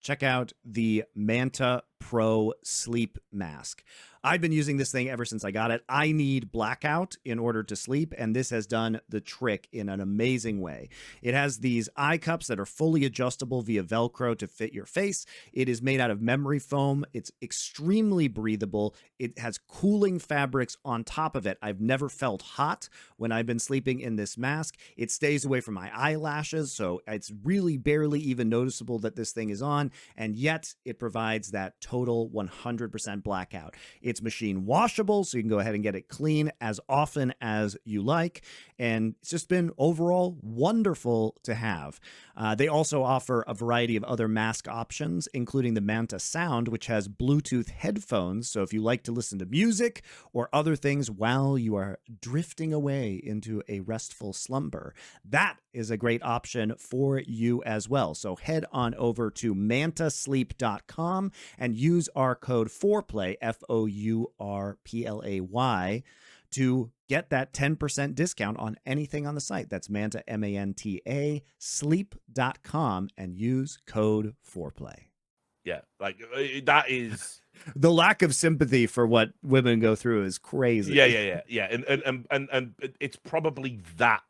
check out the Manta Pro Sleep Mask. I've been using this thing ever since I got it. I need blackout in order to sleep, and this has done the trick in an amazing way. It has these eye cups that are fully adjustable via Velcro to fit your face. It is made out of memory foam. It's extremely breathable. It has cooling fabrics on top of it. I've never felt hot when I've been sleeping in this mask. It stays away from my eyelashes, so it's really barely even noticeable that this thing is on, and yet it provides that total 100% blackout. It's machine washable, so you can go ahead and get it clean as often as you like. And it's just been overall wonderful to have. They also offer a variety of other mask options, including the Manta Sound, which has Bluetooth headphones. So if you like to listen to music or other things while you are drifting away into a restful slumber, that is a great option for you as well. So head on over to mantasleep.com and use our code FOURPLAY, FOURPLAY, to get that 10% discount on anything on the site. That's Manta, MANTA, sleep.com, and use code FOURPLAY. Yeah, like that is the lack of sympathy for what women go through is crazy. Yeah. And it's probably that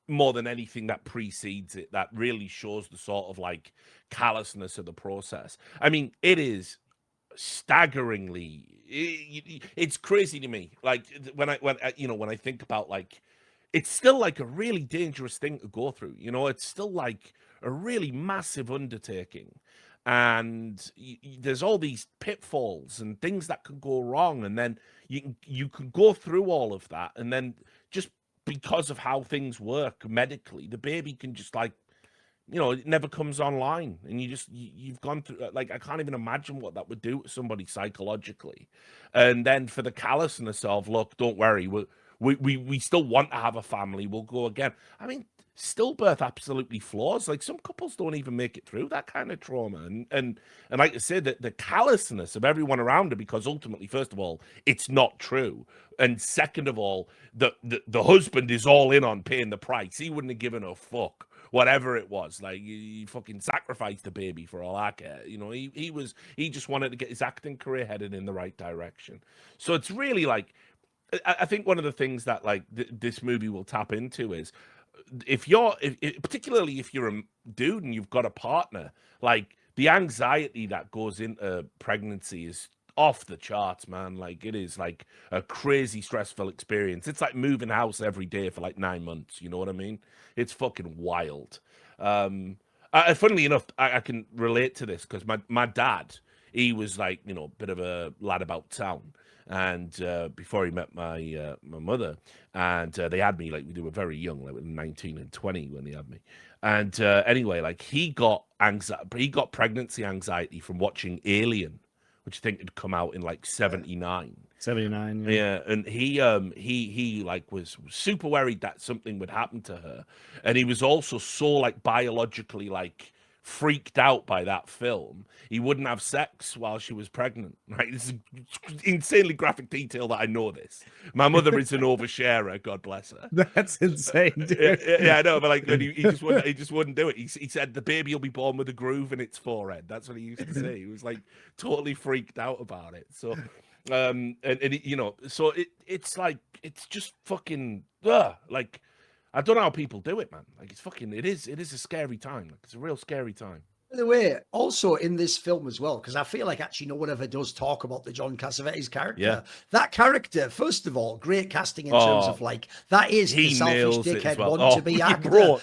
more than anything that precedes it that really shows the sort of like callousness of the process. I mean, it is staggeringly, it's crazy to me. Like when I think about like, it's still like a really dangerous thing to go through. You know, it's still like a really massive undertaking. And there's all these pitfalls and things that can go wrong, and then you can go through all of that, and then just because of how things work medically, the baby can just like, you know, it never comes online, and you've gone through, like, I can't even imagine what that would do to somebody psychologically. And then for the callousness of, look, don't worry, we still want to have a family, we'll go again. I mean, stillbirth absolutely flaws. Like, some couples don't even make it through that kind of trauma, and like I said, the callousness of everyone around her, because ultimately, first of all, it's not true, and second of all, the husband is all in on paying the price. He wouldn't have given a fuck whatever it was. Like, he fucking sacrificed the baby for all I care. You know, he just wanted to get his acting career headed in the right direction. So it's really like, I think one of the things that like this movie will tap into is, particularly if you're a dude and you've got a partner, like the anxiety that goes into pregnancy is off the charts, man. Like, it is like a crazy stressful experience. It's like moving house every day for like 9 months. You know what I mean? It's fucking wild. Funnily enough, I can relate to this because my dad, he was like, you know, a bit of a lad about town. and before he met my my mother, and they had me like, they were very young, like 19 and 20 when they had me. And anyway, like he got pregnancy anxiety from watching Alien, which I think had come out in like 79. 79. Yeah, and he like was super worried that something would happen to her, and he was also so like biologically like freaked out by that film, he wouldn't have sex while she was pregnant. Right, this is insanely graphic detail that I know this. My mother is an oversharer, God bless her. That's insane, dude. Yeah, I know, but like he just wouldn't do it. He said the baby will be born with a groove in its forehead. That's what he used to say. He was like totally freaked out about it. So. And you know, so it's like, it's just fucking like, I don't know how people do it, man. Like, it is a scary time. Like, it's a real scary time. By the way, also in this film as well, because I feel like actually no one ever does talk about the John Cassavetes character. Yeah. That character, first of all, great casting in terms of like, that is the selfish dickhead want to be actor.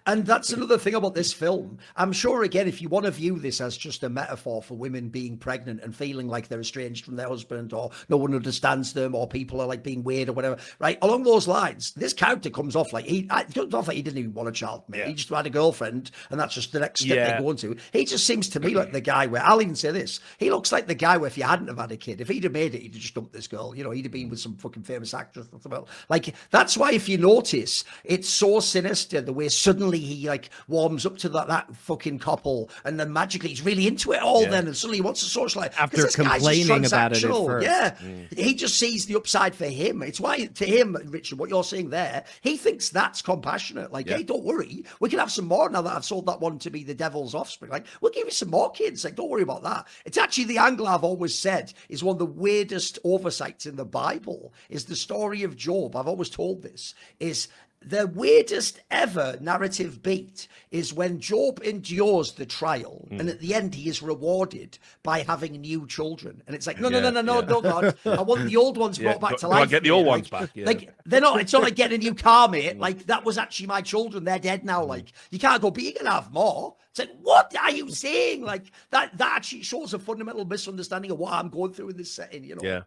And that's another thing about this film. I'm sure, again, if you want to view this as just a metaphor for women being pregnant and feeling like they're estranged from their husband, or no one understands them, or people are like being weird or whatever, right? Along those lines, this character comes off like he didn't even want a child, mate. Yeah. He just had a girlfriend, and that's just the next step they go into. He just seems to me like the guy where, I'll even say this, he looks like the guy where if you hadn't have had a kid, if he'd have made it, he'd have just dumped this girl. You know, he'd have been with some fucking famous actress or something. Like, that's why if you notice, it's so sinister the way suddenly he like warms up to that fucking couple, and then magically he's really into it all then, and suddenly he wants to socialize. After complaining about it at first. Yeah. He just sees the upside for him. It's why, to him, Richard, what you're saying there, he thinks that's compassionate. Like, hey, don't worry, we can have some more now that I've sold that one to be the devil's offspring. Like, we'll give you some more kids. Like, don't worry about that. It's actually the angle I've always said is one of the weirdest oversights in the Bible is the story of Job. I've always told this is the weirdest ever narrative beat is when Job endures the trial, and at the end he is rewarded by having new children. And it's like, no, God, I want the old ones brought back to life. I get the old ones back. Yeah. Like, they're not, it's not like getting a new car, mate. Like, that was actually my children. They're dead now. Like, you can't go, but you can have more. It's like, what are you saying? Like, that actually shows a fundamental misunderstanding of what I'm going through in this setting, you know? Yeah.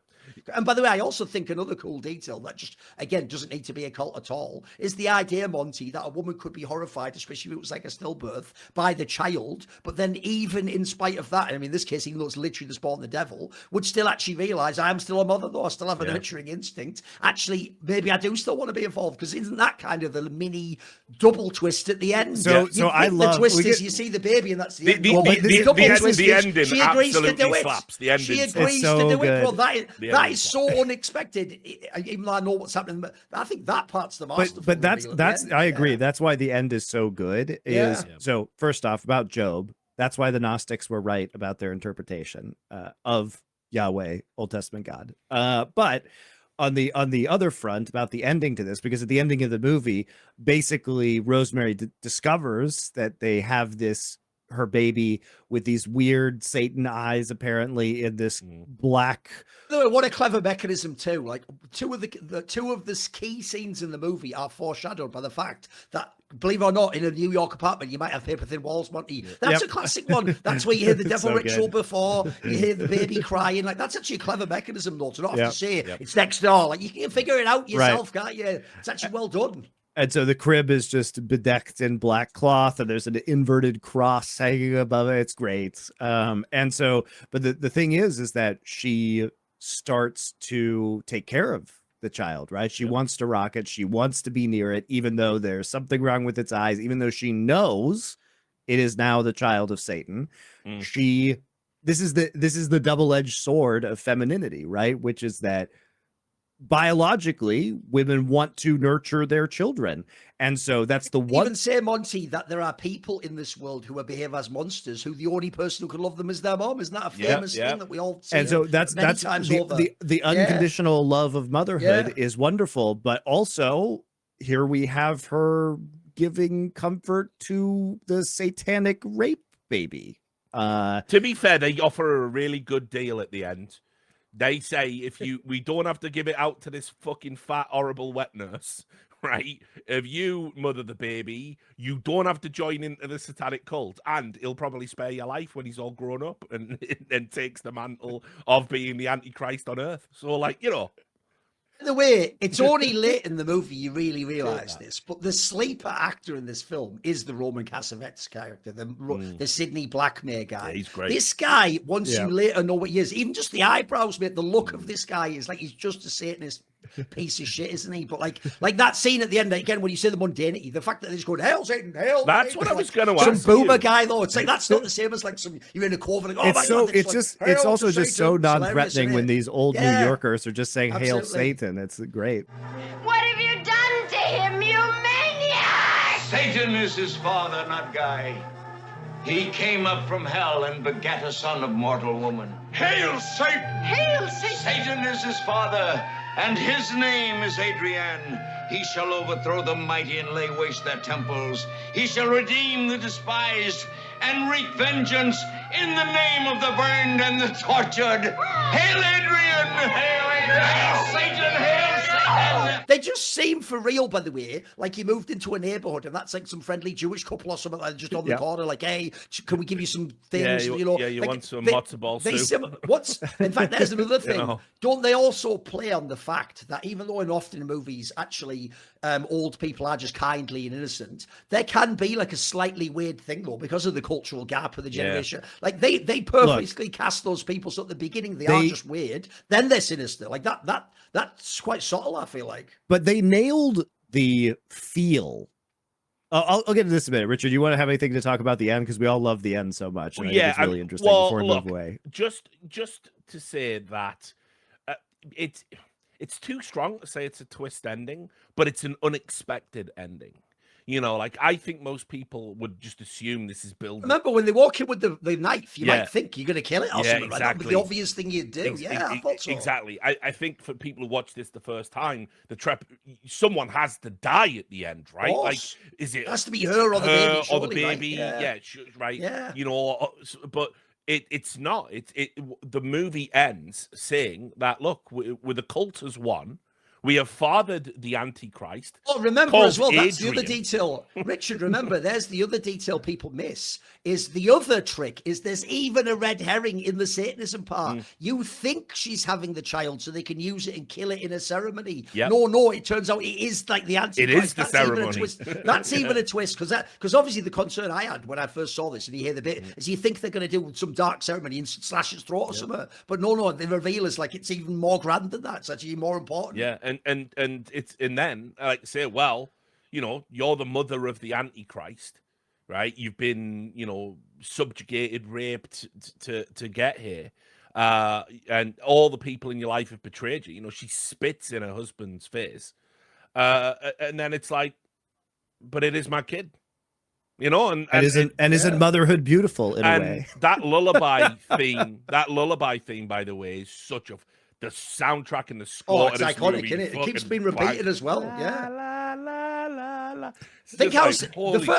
And by the way, I also think another cool detail that just, again, doesn't need to be a cult at all is the idea, Monty, that a woman could be horrified, especially if it was like a stillbirth, by the child. But then even in spite of that, I mean, in this case, even though it's literally the spawn of the devil, would still actually realize I am still a mother, though I still have a nurturing instinct. Actually, maybe I do still want to be involved, because isn't that kind of the mini double twist at the end? So I love the twist is you see the baby and that's the end. The ending she agrees to do it. Slaps. The ending she agrees so to do good. it, bro. That is so unexpected. Even though I know what's happening, but I think that part's the master. But that's I agree. That's why the end is so good. So first off, about Job, that's why the Gnostics were right about their interpretation of Yahweh, Old Testament God. But on the other front, about the ending to this, because at the ending of the movie, basically Rosemary discovers that they have her baby with these weird Satan eyes, apparently in this black. What a clever mechanism too! Like two of the key scenes in the movie are foreshadowed by the fact that, believe it or not, in a New York apartment you might have paper thin walls, Monty. That's a classic one. That's where you hear the devil ritual before you hear the baby crying. Like, that's actually a clever mechanism, though, to not have to say it's next door. Like, you can figure it out yourself, can't you? It's actually well done. And so the crib is just bedecked in black cloth, and there's an inverted cross hanging above it. It's great. And so, but the thing is that she starts to take care of the child, right? She wants to rock it. She wants to be near it, even though there's something wrong with its eyes, even though she knows it is now the child of Satan. This is the double-edged sword of femininity, right? Which is that biologically women want to nurture their children, and so that's the one. Even say, Monty, that there are people in this world who behave as monsters, who the only person who can love them is their mom. Isn't that a famous thing that we all see? And so that's the unconditional love of motherhood is wonderful, but also here we have her giving comfort to the satanic rape baby. To be fair, they offer her a really good deal at the end. They say, we don't have to give it out to this fucking fat, horrible wet nurse. right? If you mother the baby, you don't have to join into the satanic cult, and he'll probably spare your life when he's all grown up and takes the mantle of being the Antichrist on Earth. So, like, you know. By the way, it's only late in the movie you really realise this, but the sleeper actor in this film is the Roman Cassavetes character, the Sidney Blackmere guy. Yeah, he's great. This guy, once you later know what he is, even just the eyebrows, mate, the look of this guy is like he's just a Satanist piece of shit, isn't he? But like that scene at the end, again, when you say the mundanity, the fact that they're just going, "Hail Satan, hail!" That's Satan, what I was going to some ask. boomer guy though. It's like that's not the same as like some you're in a cove and like, oh It's my so God, it's like, just "Hail it's to also just so Satan." It's hilarious, non-threatening isn't when it? these old New Yeah. Yorkers are just saying "Hail Absolutely. Satan." It's great. What have you done to him, you maniac? Satan is his father, not Guy. He came up from hell and begat a son of mortal woman. Hail Satan! Hail Satan! Satan is his father, and his name is Adrian. He shall overthrow the mighty and lay waste their temples. He shall redeem the despised and wreak vengeance in the name of the burned and the tortured. Hail Adrian! Hail Adrian! Hail Satan! Hail Satan! They just seem for real, by the way, like he moved into a neighborhood and that's like some friendly Jewish couple or something like that, just on the corner, like, hey, can we give you some things? Yeah, you like, want some matzo ball soup. In fact, there's another thing. know. Don't they also play on the fact that even though in often in movies, actually, old people are just kindly and innocent, there can be like a slightly weird thing though, because of the cultural gap of the generation. Like they purposely cast those people so at the beginning they are just weird, then they're sinister. Like that's quite subtle, I feel like. But they nailed the feel. I'll get into this in a minute. Richard, you want to have anything to talk about the end? Because we all love the end so much. And I think it's really interesting before we move away. Just to say that it's too strong to say it's a twist ending, but it's an unexpected ending. You know, like I think most people would just assume this is building. Remember when they walk in with the knife, you might think you're going to kill it or something, exactly. right? That would be the obvious thing you'd do. I thought so. Exactly. I think for people who watch this the first time, someone has to die at the end, right? Like, is it has to be her or the baby? Or the surely, baby? right? Right. Yeah. You know, but it's not. The movie ends saying that look, with the cult as one. We have fathered the Antichrist. Oh, remember as well, that's the other Adrian. detail. Richard, remember, there's the other detail people miss, is the other trick, is there's even a red herring in the Satanism part. You think she's having the child so they can use it and kill it in a ceremony. Yep. No, it turns out it is like the Antichrist. It is the That's ceremony. Even a twist. That's even a twist, because obviously the concern I had when I first saw this, and you hear the bit, is you think they're going to do some dark ceremony and slash his throat or something. But no, the reveal is like it's even more grand than that. It's actually more important. Yeah, and then like say, well, you know, you're the mother of the Antichrist, right? You've been, you know, subjugated, raped to get here, and all the people in your life have betrayed you. You know, she spits in her husband's face, and then it's like, but it is my kid, you know, and isn't motherhood beautiful in a way? That lullaby theme, by the way, is such a the soundtrack and the score. Oh, it's iconic, isn't it? It keeps being repeated as well. Yeah. La, la, la, la. Think how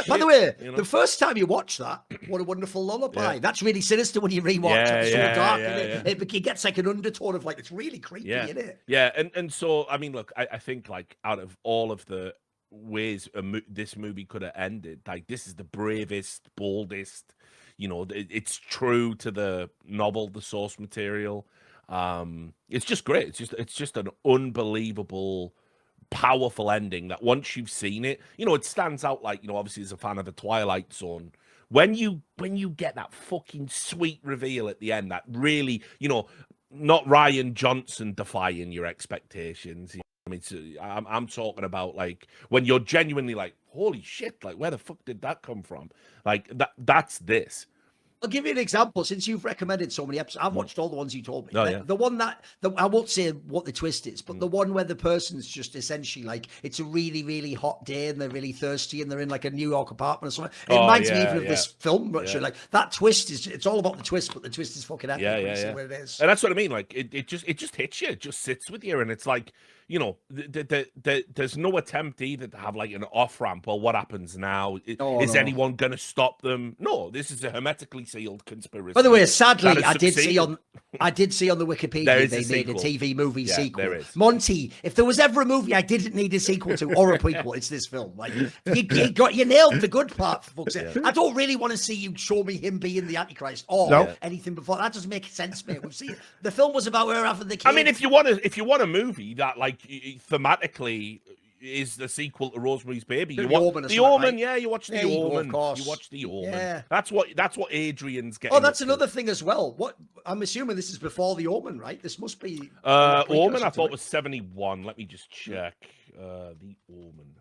by the way, you know? the first time you watch that, what a wonderful lullaby. Yeah. That's really sinister when you rewatch it. It's so dark, yeah. It gets like an undertone of like it's really creepy, isn't it? Yeah, and so I mean, look, I think like out of all of the ways this movie could have ended, like this is the bravest, boldest. You know, it's true to the novel, the source material. It's just great. It's just an unbelievable, powerful ending that once you've seen it, you know, it stands out. Like, you know, obviously as a fan of the Twilight Zone, when you get that fucking sweet reveal at the end, that really, you know, not Ryan Johnson defying your expectations. You know, I mean, I'm talking about like when you're genuinely like, holy shit, like where the fuck did that come from? Like that's this. I'll give you an example. Since you've recommended so many episodes, I've watched all the ones you told me. Oh, yeah. The one that I won't say what the twist is, but the one where the person's just essentially like it's a really, really hot day and they're really thirsty and they're in like a New York apartment or something. It reminds me even of this film. Actually, like that twist it's all about the twist, but the twist is fucking epic. Yeah. Where it is. And that's what I mean. Like it just hits you. It just sits with you, and it's like, you know, there's no attempt either to have like an off ramp. Well, what happens now? Is anyone going to stop them? No, this is a hermetically sealed conspiracy. By the way, sadly, I did see succeeded. on the Wikipedia they made a TV movie Yeah, sequel. there is. Monty, if there was ever a movie I didn't need a sequel to or a prequel, it's this film. Like you nailed the good part. For fuck's sake. I don't really want to see you show me him being the Antichrist or anything before. That doesn't make sense, mate. We've seen the film was about her having the kid. I mean, if you want a movie that like thematically is the sequel to Rosemary's Baby, you watch The Omen. Right? Yeah, you watch The Omen. Of course. You watch The Omen. Yeah. That's what Adrian's getting. Oh, that's another thing as well. What I'm assuming this is before The Omen, right? This must be Omen. I thought was 71. Let me just check. The Omen.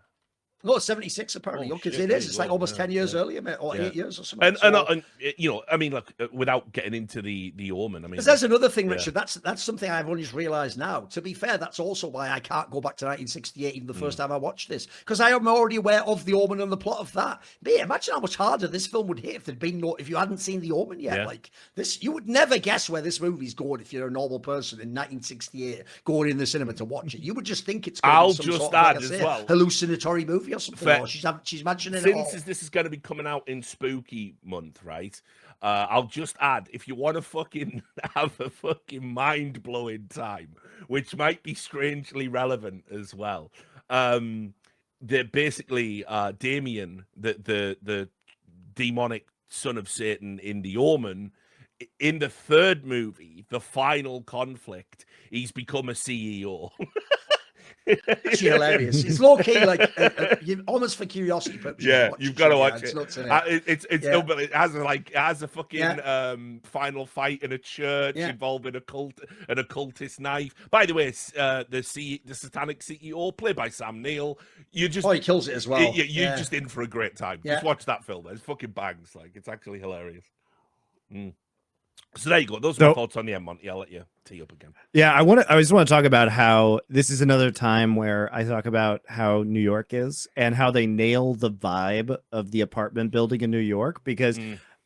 No, 76 apparently. Because it is. It's like almost 10 years earlier, mate, or 8 years or something. And you know, I mean, look, without getting into the Omen, I mean, there's another thing, Richard. That's something I've only just realised now. To be fair, that's also why I can't go back to 1968, even the first time I watched this, because I am already aware of the Omen and the plot of that. Mate, imagine how much harder this film would hit if there'd been if you hadn't seen the Omen yet. Like this, you would never guess where this movie's going if you're a normal person in 1968 going in the cinema to watch it. You would just think it's going to be some sort of, like I say, hallucinatory movie or something. Or she's imagining it all. Since this is going to be coming out in Spooky Month, right? I'll just add, if you want to fucking have a fucking mind-blowing time, which might be strangely relevant as well, they're basically Damien, the demonic son of Satan in The Omen, in the third movie, the final conflict, he's become a CEO. It's hilarious. It's low key, like almost for curiosity purposes. Yeah, you've got to watch it. It has a fucking final fight in a church involving an occultist knife. By the way, the Satanic CEO, played by Sam Neill. He kills it as well. You're just in for a great time. Just watch that film. It's fucking bangs. Like, it's actually hilarious. So there you go. Those are my thoughts on the Monty. I'll let you tee up again. Yeah, I just want to talk about how this is another time where I talk about how New York is and how they nail the vibe of the apartment building in New York, because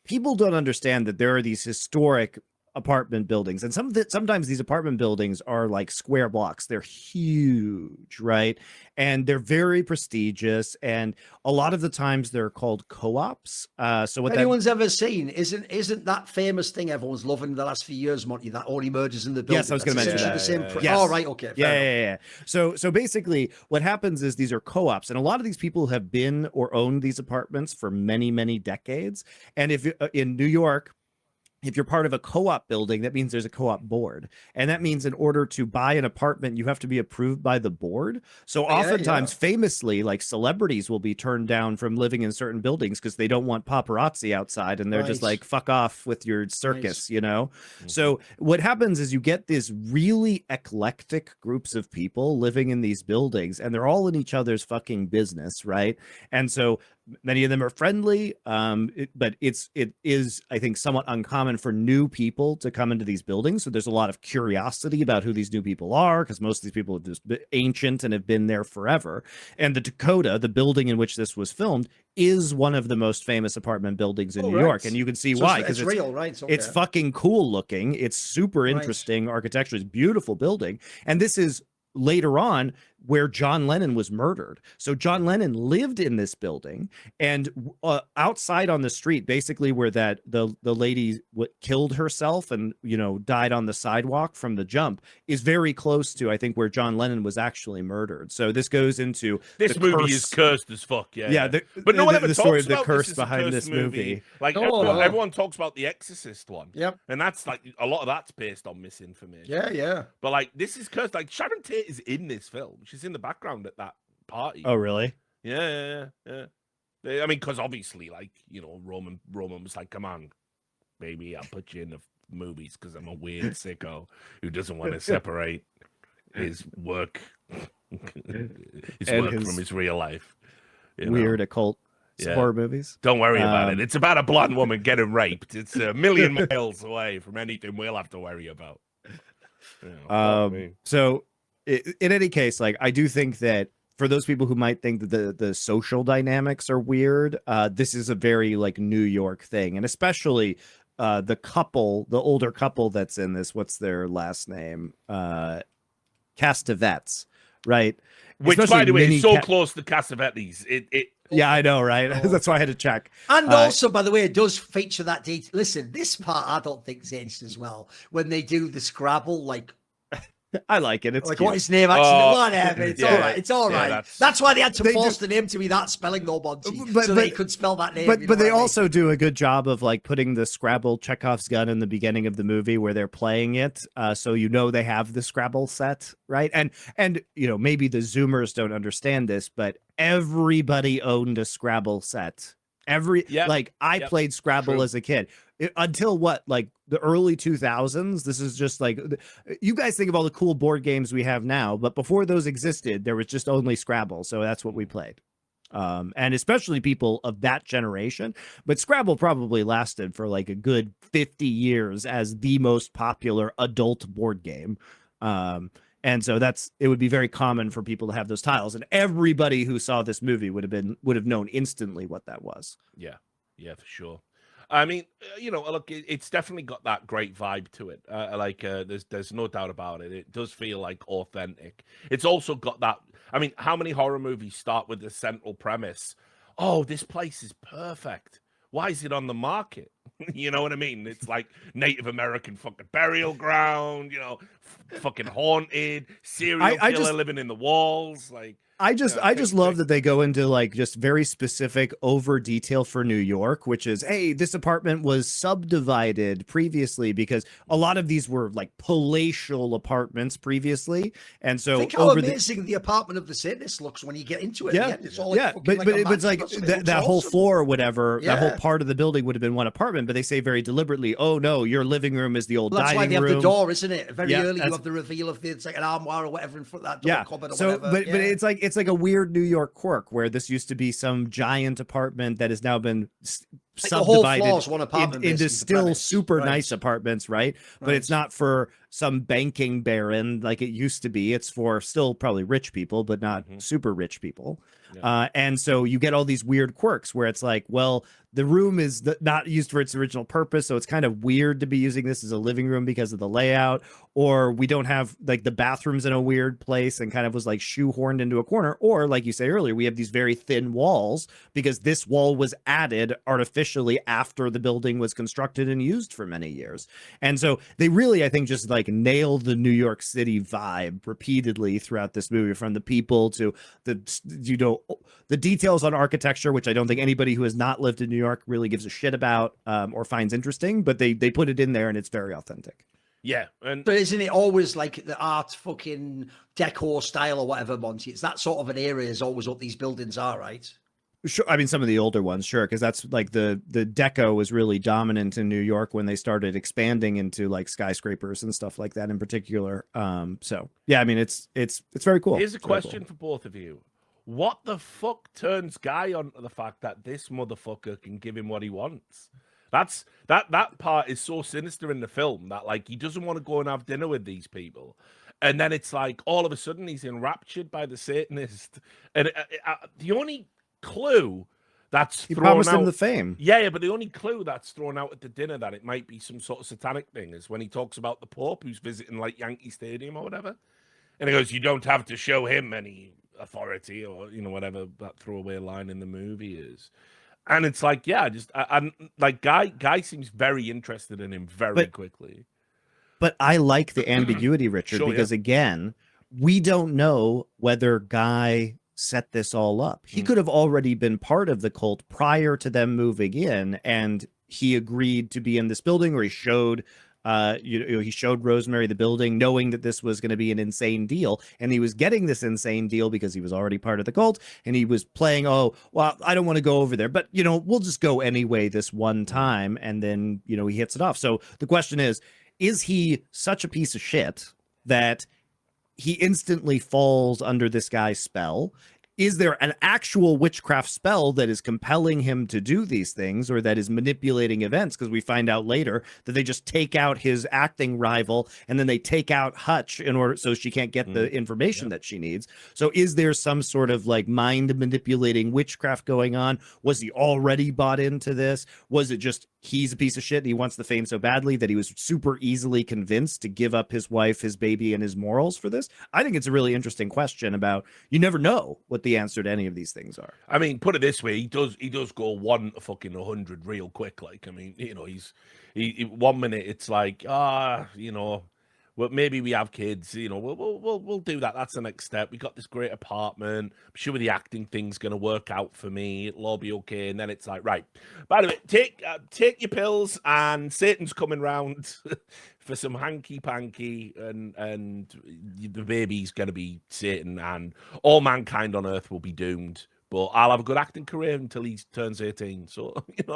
people don't understand that there are these historic apartment buildings, and sometimes these apartment buildings are like square blocks. They're huge, right? And they're very prestigious, and a lot of the times they're called co-ops. So what anyone's ever seen isn't that famous thing everyone's loving the last few years, Monty, that only murders in the building? Yes, I was going to mention that. The same Oh, right, okay. Yeah. So basically what happens is these are co-ops, and a lot of these people have been or owned these apartments for many, many decades. And if in New York, if you're part of a co-op building, that means there's a co-op board. And that means in order to buy an apartment, you have to be approved by the board. So oftentimes, famously, like celebrities will be turned down from living in certain buildings because they don't want paparazzi outside. And they're just like, fuck off with your circus, you know? So what happens is you get these really eclectic groups of people living in these buildings, and they're all in each other's fucking business, right? And so many of them are friendly, but it is, I think, somewhat uncommon for new people to come into these buildings. So there's a lot of curiosity about who these new people are, because most of these people are just ancient and have been there forever. And the Dakota, the building in which this was filmed, is one of the most famous apartment buildings in New York, and you can see why, because it's real, right? It's fucking cool looking. It's super interesting architecture. It's a beautiful building, and this is later on where John Lennon was murdered. So John Lennon lived in this building, and outside on the street, basically where that the lady killed herself and, you know, died on the sidewalk from the jump, is very close to, I think, where John Lennon was actually murdered. So this goes into this movie is cursed as fuck. But no one ever talks about the curse behind this movie. Like everyone talks about the Exorcist one. And that's like a lot of that's based on misinformation. But like this is cursed. Like Sharon Tate is in this film. She's in the background at that party. Oh, really? Yeah. I mean, because obviously, like, you know, Roman was like, "Come on, baby, I'll put you in the movies because I'm a weird sicko who doesn't want to separate his work, from his real life." Weird occult horror movies. Don't worry about it. It's about a blonde woman getting raped. It's a million miles away from anything we'll have to worry about. So in any case, like, I do think that for those people who might think that the social dynamics are weird, this is a very like New York thing, and especially the older couple that's in this. What's their last name? Castevets. right? Which, by Especially the way, mini is so close to Cassavetes. Yeah, I know, right? That's why I had to check. And also, by the way, it does feature that detail. Listen, this part I don't think's aged as well. When they do the Scrabble, like I like it. It's like cute. what his name actually. Whatever. It's yeah, all right. It's all yeah, right. That's why they had to They force the name to be that spelling, though, Monty, But- so but- they could spell that name. But you know they what I mean? also do a good job of like putting the Scrabble Chekhov's gun in the beginning of the movie where they're playing it, so you know they have the Scrabble set, right? And you know, maybe the Zoomers don't understand this, but everybody owned a Scrabble set. Like I played Scrabble True. as a kid. Until what, like the early 2000s. This is just like, you guys think of all the cool board games we have now, but before those existed, there was just only Scrabble, so that's what we played. And especially people of that generation. But Scrabble probably lasted for like a good 50 years as the most popular adult board game. And so it would be very common for people to have those tiles, and everybody who saw this movie would have known instantly what that was. Yeah, for sure. I mean, you know, look, it's definitely got that great vibe to it. There's no doubt about it. It does feel like authentic. It's also got that. I mean, how many horror movies start with the central premise? Oh, this place is perfect. Why is it on the market? You know what I mean? It's like Native American fucking burial ground, you know, fucking haunted, serial killer living in the walls. Like, I just love that they go into like just very specific over detail for New York, which is, hey, this apartment was subdivided previously, because a lot of these were like palatial apartments previously. And so think how amazing the apartment of the Satanist looks when you get into it. Yeah, At the end. It's all like but like a it's like match, it looks that whole awesome. floor or whatever, that whole Yeah. part of the building would have been one apartment, but they say very deliberately, oh no, your living room is the old Well, that's dining why they room. have the door, isn't it? Very Yeah, early, you that's- have the reveal of it's like an armoire or whatever in front of that door Yeah. cupboard or So, whatever. but Yeah. it's like a weird New York quirk where this used to be some giant apartment that has now been Like the whole subdivided floor's one apartment, into basically, the still premise. super Right. nice apartments, right? But Right. it's not for some banking baron like it used to be. It's for still probably rich people, but not super rich people. And so you get all these weird quirks where it's like, well, the room is not used for its original purpose, so it's kind of weird to be using this as a living room because of the layout. Or we don't have like the bathrooms in a weird place and kind of was like shoehorned into a corner. Or like you say earlier, we have these very thin walls because this wall was added artificially after the building was constructed and used for many years. And so they really, I think, just like nail the New York City vibe repeatedly throughout this movie, from the people to the details on architecture, which I don't think anybody who has not lived in New York really gives a shit about or finds interesting, but they put it in there and it's very authentic. Yeah, and But isn't it always like the art fucking decor style or whatever, Monty? It's that sort of an area is always what these buildings are, right? Sure, I mean some of the older ones, sure, because that's like the deco was really dominant in New York when they started expanding into like skyscrapers and stuff like that in particular. So yeah, I mean it's very cool. Here's a It's very question for both of you. What the fuck turns Guy on to the fact that this motherfucker can give him what he wants? That part is so sinister in the film that like he doesn't want to go and have dinner with these people, and then it's like all of a sudden he's enraptured by the Satanist, and the only clue that's He thrown promised out, him the fame. yeah, but the only clue that's thrown out at the dinner that it might be some sort of satanic thing is when he talks about the Pope who's visiting like Yankee Stadium or whatever, and he goes, "You don't have to show him any authority," or you know whatever that throwaway line in the movie is. And it's like, yeah, I'm like Guy seems very interested in him very quickly. But I like the ambiguity, Richard, Sure, because again, we don't know whether Guy set this all up. He could have already been part of the cult prior to them moving in, and he agreed to be in this building, or he showed he showed Rosemary the building knowing that this was going to be an insane deal, and he was getting this insane deal because he was already part of the cult, and he was playing, oh well, I don't want to go over there, but we'll just go anyway this one time, and then he hits it off. So the question is he such a piece of shit that he instantly falls under this guy's spell? Is there an actual witchcraft spell that is compelling him to do these things, or that is manipulating events? Because we find out later that they just take out his acting rival, and then they take out Hutch in order so she can't get the information that she needs. So is there some sort of like mind manipulating witchcraft going on? Was he already bought into this? Was it just he's a piece of shit and he wants the fame so badly that he was super easily convinced to give up his wife, his baby, and his morals for this? I think it's a really interesting question about, you never know what the answer to any of these things are. I mean, put it this way, he does go 1-100 real quick. Like, I mean, he 1 minute it's like, well, maybe we have kids, we'll do that. That's the next step. We got this great apartment. I'm sure the acting thing's going to work out for me. It'll all be okay. And then it's like, right, by the way, take your pills and Satan's coming round for some hanky-panky and the baby's going to be Satan and all mankind on earth will be doomed. But I'll have a good acting career until he turns 18. So,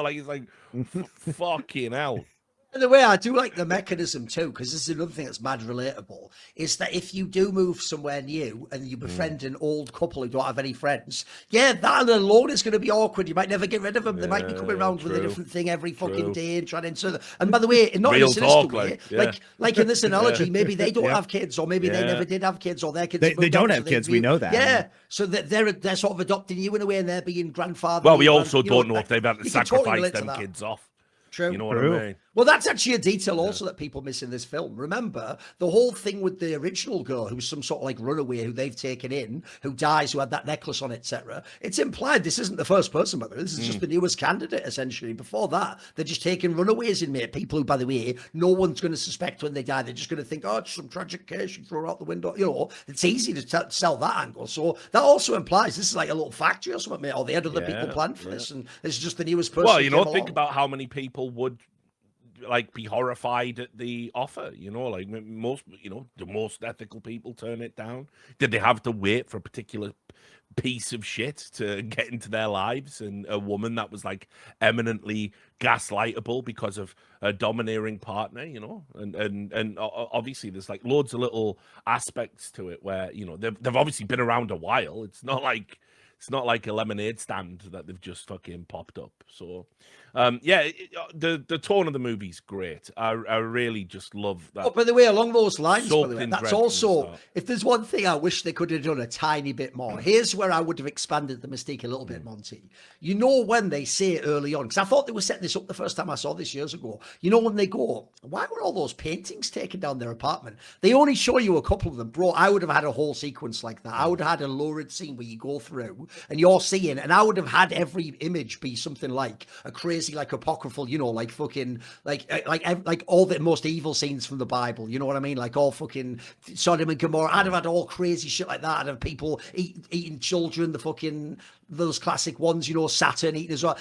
he's like, fucking hell. And the way I do like the mechanism too, because this is another thing that's mad relatable, is that if you do move somewhere new and you befriend an old couple who don't have any friends, that alone is going to be awkward. You might never get rid of them. They might be coming around with a different thing every fucking day and trying to insert them. And by the way, not in a sinister way, like in this analogy, maybe they don't have kids, or maybe they never did have kids, or their kids they don't have kids. We know that. Yeah, so that they're sort of adopting you in a way, and they're being grandfather. Well, we also don't know if they've had to sacrifice them kids off. True. You know what I mean? Well, that's actually a detail also that people miss in this film. Remember, the whole thing with the original girl, who's some sort of like runaway who they've taken in, who dies, who had that necklace on, etc. It's implied this isn't the first person, by the way. This is just the newest candidate, essentially. Before that, they're just taking runaways in, mate. People who, by the way, no one's going to suspect when they die. They're just going to think, oh, it's some tragic case, you throw her out the window. It's easy to sell that angle. So that also implies this is like a little factory or something, mate. Or they had other people planned for this, and this is just the newest person. Well, think about how many people would be horrified at the offer, most, the most ethical people turn it down. Did they have to wait for a particular piece of shit to get into their lives, and a woman that was like eminently gaslightable because of a domineering partner, and obviously there's like loads of little aspects to it where, they've obviously been around a while. It's not like a lemonade stand that they've just fucking popped up. So, the tone of the movie's great. I really just love that. Oh, by the way, along those lines, by the way, that's also, if there's one thing I wish they could have done a tiny bit more, here's where I would have expanded the mystique a little bit, Monty. When they say early on, because I thought they were setting this up the first time I saw this years ago, when they go, why were all those paintings taken down their apartment? They only show you a couple of them. Bro, I would have had a whole sequence like that. I would have had a lurid scene where you go through and you're seeing, and I would have had every image be something like a crazy, like apocryphal, like fucking, like all the most evil scenes from the Bible, you know what I mean? Like all fucking Sodom and Gomorrah. I'd have had all crazy shit like that. I'd have people eating children, those classic ones, Saturn eating as well.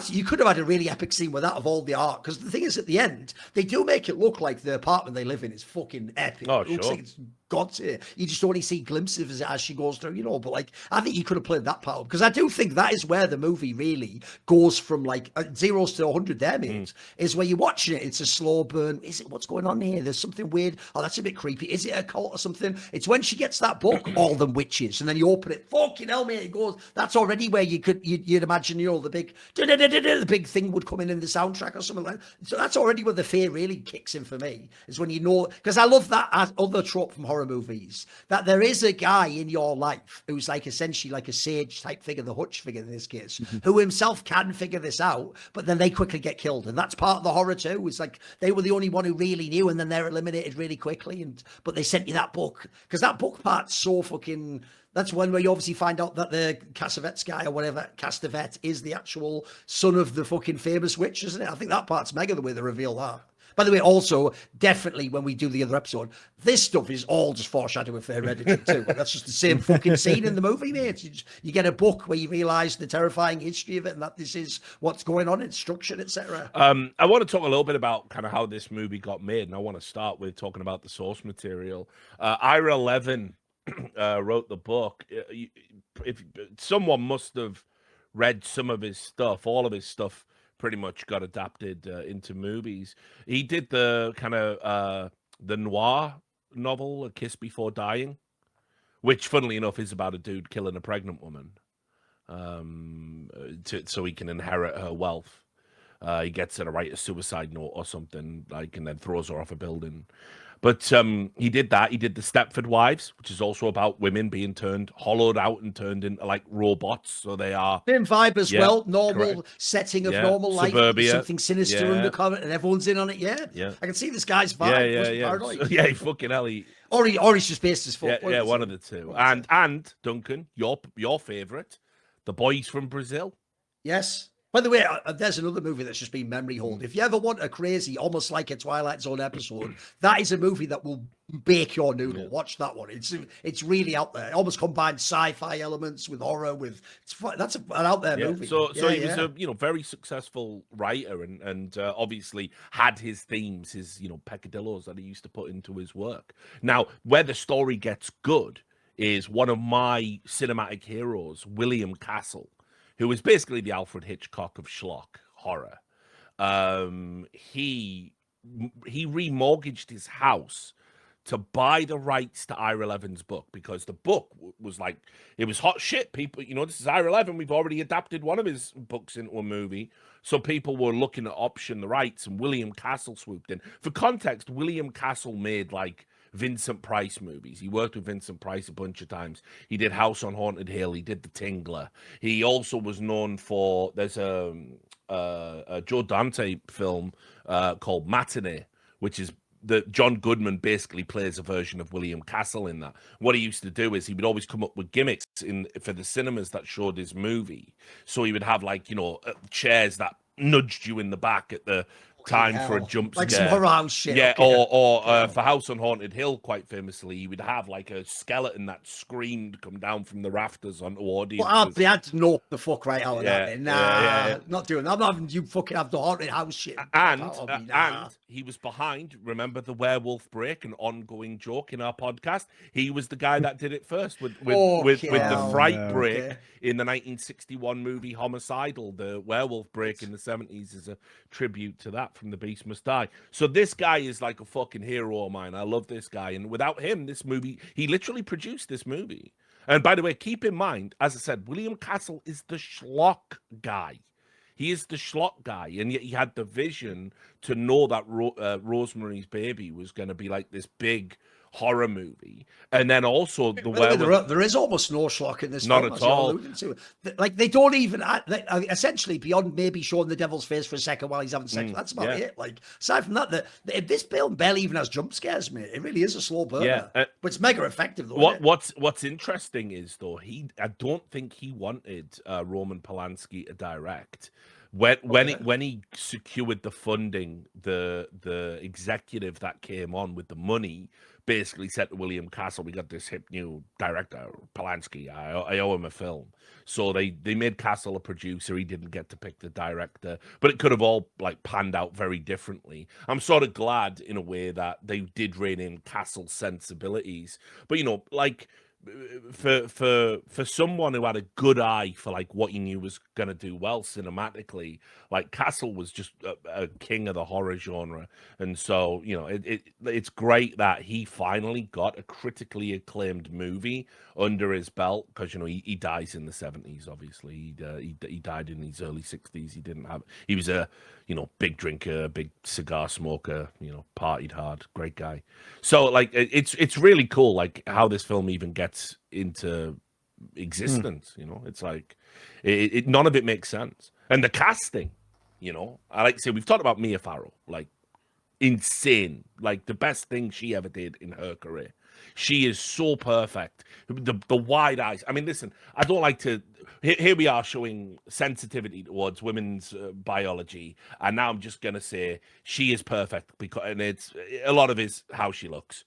You could have had a really epic scene with that of all the art, because the thing is, at the end, they do make it look like the apartment they live in is fucking epic. Oh, it looks sure. like it's God's here. You just only see glimpses as she goes through, but like, I think you could have played that part up, because I do think that is where the movie really goes from like 0 to 100 there, mate, is where you're watching it. It's a slow burn. Is it, what's going on here? There's something weird. Oh, that's a bit creepy. Is it a cult or something? It's when she gets that book, All Them Witches, and then you open it, fucking hell, mate, it goes, that's already where you'd imagine, the big thing would come in the soundtrack or something like that. So that's already where the fear really kicks in for me, is when because I love that as other trope from horror movies, that there is a guy in your life who's like essentially like a sage type figure, the Hutch figure in this case, who himself can figure this out, but then they quickly get killed. And that's part of the horror too. It's like they were the only one who really knew, and then they're eliminated really quickly. But they sent you that book, because that book part's so fucking... That's one where you obviously find out that the Cassavetes guy or whatever, Castavet, is the actual son of the fucking famous witch, isn't it? I think that part's mega, the way they reveal that. By the way, also, definitely when we do the other episode, this stuff is all just foreshadowing for Hereditary too. That's just the same fucking scene in the movie, mate. You get a book where you realise the terrifying history of it, and that this is what's going on, instruction, etc. I want to talk a little bit about kind of how this movie got made, and I want to start with talking about the source material. Ira Levin wrote the book. If someone must have read some of his stuff, all of his stuff pretty much got adapted into movies. He did the kind of the noir novel, A Kiss Before Dying, which, funnily enough, is about a dude killing a pregnant woman so he can inherit her wealth. He gets her to write a suicide note or something, and then throws her off a building. But he did that. He did the Stepford Wives, which is also about women being hollowed out and turned into like robots. So they are same vibe as well. Normal correct. setting of normal life. Suburbia. Something sinister undercurrent, and everyone's in on it. Yeah. I can see this guy's vibe. Yeah, fucking hell. Or he's just based his fuck. Yeah, one of the two. And Duncan, your favorite, The Boys from Brazil. Yes. By the way, there's another movie that's just been memory hold. If you ever want a crazy, almost like a Twilight Zone episode, that is a movie that will bake your noodle. Yeah. Watch that one. It's really out there. It almost combines sci-fi elements with horror. That's an out there movie. So he was a very successful writer and obviously had his themes, his peccadillos that he used to put into his work. Now, where the story gets good is one of my cinematic heroes, William Castle, who is basically the Alfred Hitchcock of schlock horror. He remortgaged his house to buy the rights to Ira Levin's book, because the book was like, it was hot shit. People, this is Ira Levin. We've already adapted one of his books into a movie. So people were looking to option the rights, and William Castle swooped in. For context, William Castle made like Vincent Price movies. He worked with Vincent Price a bunch of times. He did House on Haunted Hill. He did The Tingler. He also was known for, there's a Joe Dante film called Matinee, which is John Goodman basically plays a version of William Castle in that. What he used to do is he would always come up with gimmicks for the cinemas that showed his movie. So he would have chairs that nudged you in the back at the time for a jump scare. Like some horror house shit. Yeah, or for House on Haunted Hill, quite famously, he would have like a skeleton that screamed come down from the rafters onto audiences. Well, they had to knock the fuck right out of that. Not doing that. I'm not having you fucking have the haunted house shit. And he was behind, remember the werewolf break, an ongoing joke in our podcast? He was the guy that did it first with the fright break in the 1961 movie Homicidal. The werewolf break in the 70s is a tribute to that from The Beast Must Die. So this guy is like a fucking hero of mine. I love this guy. And without him, this movie, he literally produced this movie. And by the way, keep in mind, as I said, William Castle is the schlock guy. He is the schlock guy, and yet he had the vision to know that Rosemary's Baby was going to be like this big horror movie, and then also there is almost no schlock in this. Not film, at all. Like they don't even essentially beyond maybe showing the devil's face for a second while he's having sex. That's about it. Like aside from that, this film barely even has jump scares, mate. It really is a slow burner, but it's mega effective. Though, what's interesting is though I don't think he wanted Roman Polanski to direct. When he secured the funding, the executive that came on with the money basically said to William Castle, "We got this hip new director, Polanski. I owe him a film." So they made Castle a producer. He didn't get to pick the director, but it could have all like panned out very differently. I'm sort of glad in a way that they did rein in Castle's sensibilities, but for someone who had a good eye for like what he knew was going to do well cinematically, like Castle was just a king of the horror genre. And so it's great that he finally got a critically acclaimed movie under his belt, because he dies in the 70s. Obviously he died in his early 60s. He was a big drinker, big cigar smoker, partied hard, great guy. So like it's really cool like how this film even gets into existence. It's like none of it makes sense. And the casting, I like to say, we've talked about Mia Farrow, like insane, like the best thing she ever did in her career. She is so perfect. The wide eyes. I mean, listen, I don't like to. Here we are showing sensitivity towards women's biology, and now I'm just gonna say she is perfect and it's a lot of it is how she looks.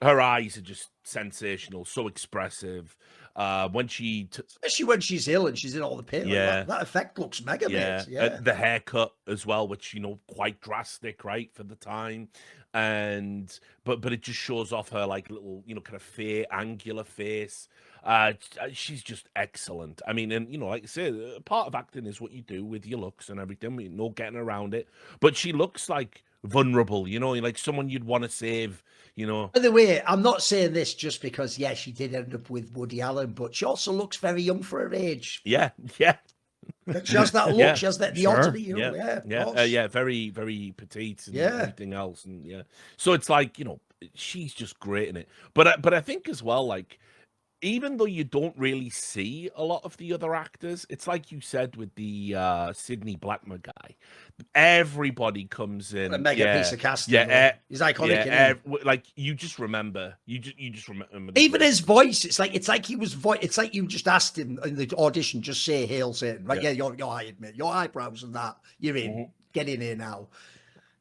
Her eyes are just sensational, so expressive. Especially when she's ill and she's in all the pain. Like that effect looks mega. The haircut as well, which quite drastic, right, for the time. And but it just shows off her like little kind of fair angular face. She's just excellent. I mean, and like I say, part of acting is what you do with your looks and everything. No getting around it. But she looks like vulnerable, like someone you'd want to save. By the way, I'm not saying this just because she did end up with Woody Allen, but she also looks very young for her age. Yeah. She has that look. She has that the oddity. Very, very petite and everything else. And so it's like she's just great in it. But I think as well, like, even though you don't really see a lot of the other actors, it's like you said with the Sidney Blackmer guy. Everybody comes in. What a mega piece of casting. Yeah, he's iconic. Like you just remember. You just remember. Even his voice. It's like he was It's like you just asked him in the audition, just say Hail Satan. Right? Yeah, you're hired, mate. Your eyebrows and that. You're in. Get in here now.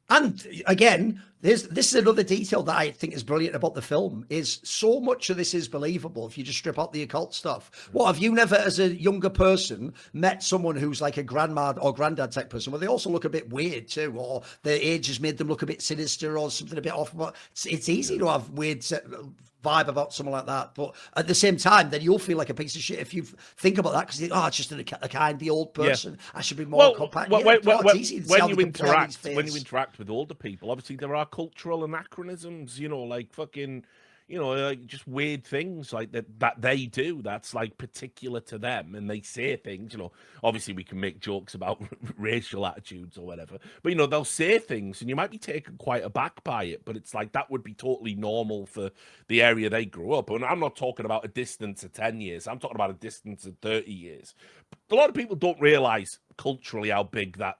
And again, this is another detail that I think is brilliant about the film, is so much of this is believable if you just strip out the occult stuff. What, have you never, as a younger person, met someone who's like a grandma or granddad type person, where they also look a bit weird too, or their age has made them look a bit sinister or something a bit off? It's easy to have weird vibe about someone like that, but at the same time, then you'll feel like a piece of shit if you think about that, because it's just a kindly old person. I should be more compact. When you interact with older people, obviously there are cultural anachronisms, like fucking, like just weird things like that they do that's like particular to them, and they say things, obviously we can make jokes about racial attitudes or whatever, but they'll say things and you might be taken quite aback by it, but it's like that would be totally normal for the area they grew up. And I'm not talking about a distance of 10 years, I'm talking about a distance of 30 years. A lot of people don't realize culturally how big that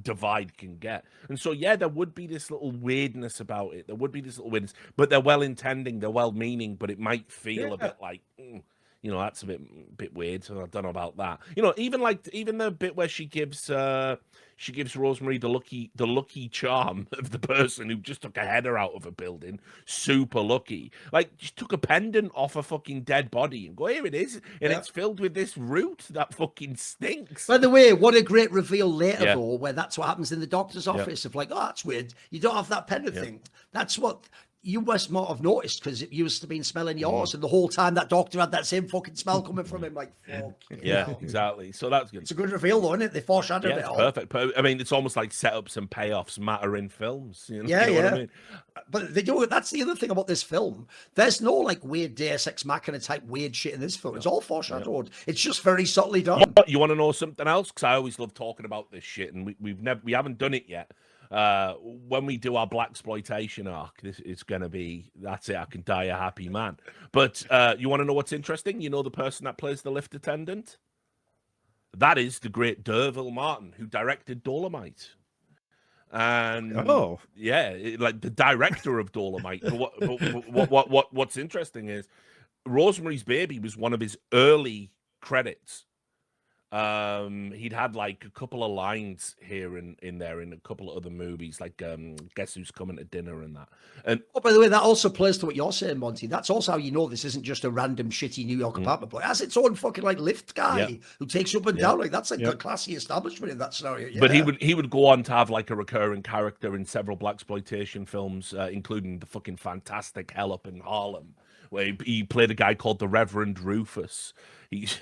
divide can get. And so, yeah, there would be this little weirdness about it. There would be this little weirdness, but they're well-intending, they're well-meaning, but it might feel a bit like, that's a bit weird. So I don't know about that. Even the bit where she gives Rosemary the lucky charm of the person who just took a header out of a building, super lucky. Like, she took a pendant off a fucking dead body and go, here it is, and it's filled with this root that fucking stinks. By the way, what a great reveal later, though, where that's what happens in the doctor's office of like, oh, that's weird. You don't have that pendant thing. That's what you must not have noticed, because it used to be smelling yours, and the whole time that doctor had that same fucking smell coming from him. Like, fuck. Exactly. So that's good. It's a good reveal, though, isn't it? They foreshadowed it all. Perfect. I mean, it's almost like setups and payoffs matter in films. You know what I mean? But they do. That's the other thing about this film. There's no like weird Deus Ex Machina type weird shit in this film. It's all foreshadowed. It's just very subtly done. You want to know something else? Because I always love talking about this shit, and we haven't done it yet. When we do our blaxploitation arc, this is going to be, that's it, I can die a happy man. But you want to know what's interesting? You know the person that plays the lift attendant? That is the great D'Urville Martin, who directed Dolomite. And like the director of Dolomite. But what's interesting is Rosemary's Baby was one of his early credits. He'd had like a couple of lines here and in there in a couple of other movies, like Guess Who's Coming to Dinner and that. And by the way, that also plays to what you're saying, Monty. That's also how you know this isn't just a random shitty New York apartment block. It has its own fucking like lift guy who takes you up and down. Like, that's like a classy establishment in that scenario. But he would go on to have like a recurring character in several blaxploitation films, including the fucking fantastic Hell Up in Harlem, where he played a guy called the Reverend Rufus. He's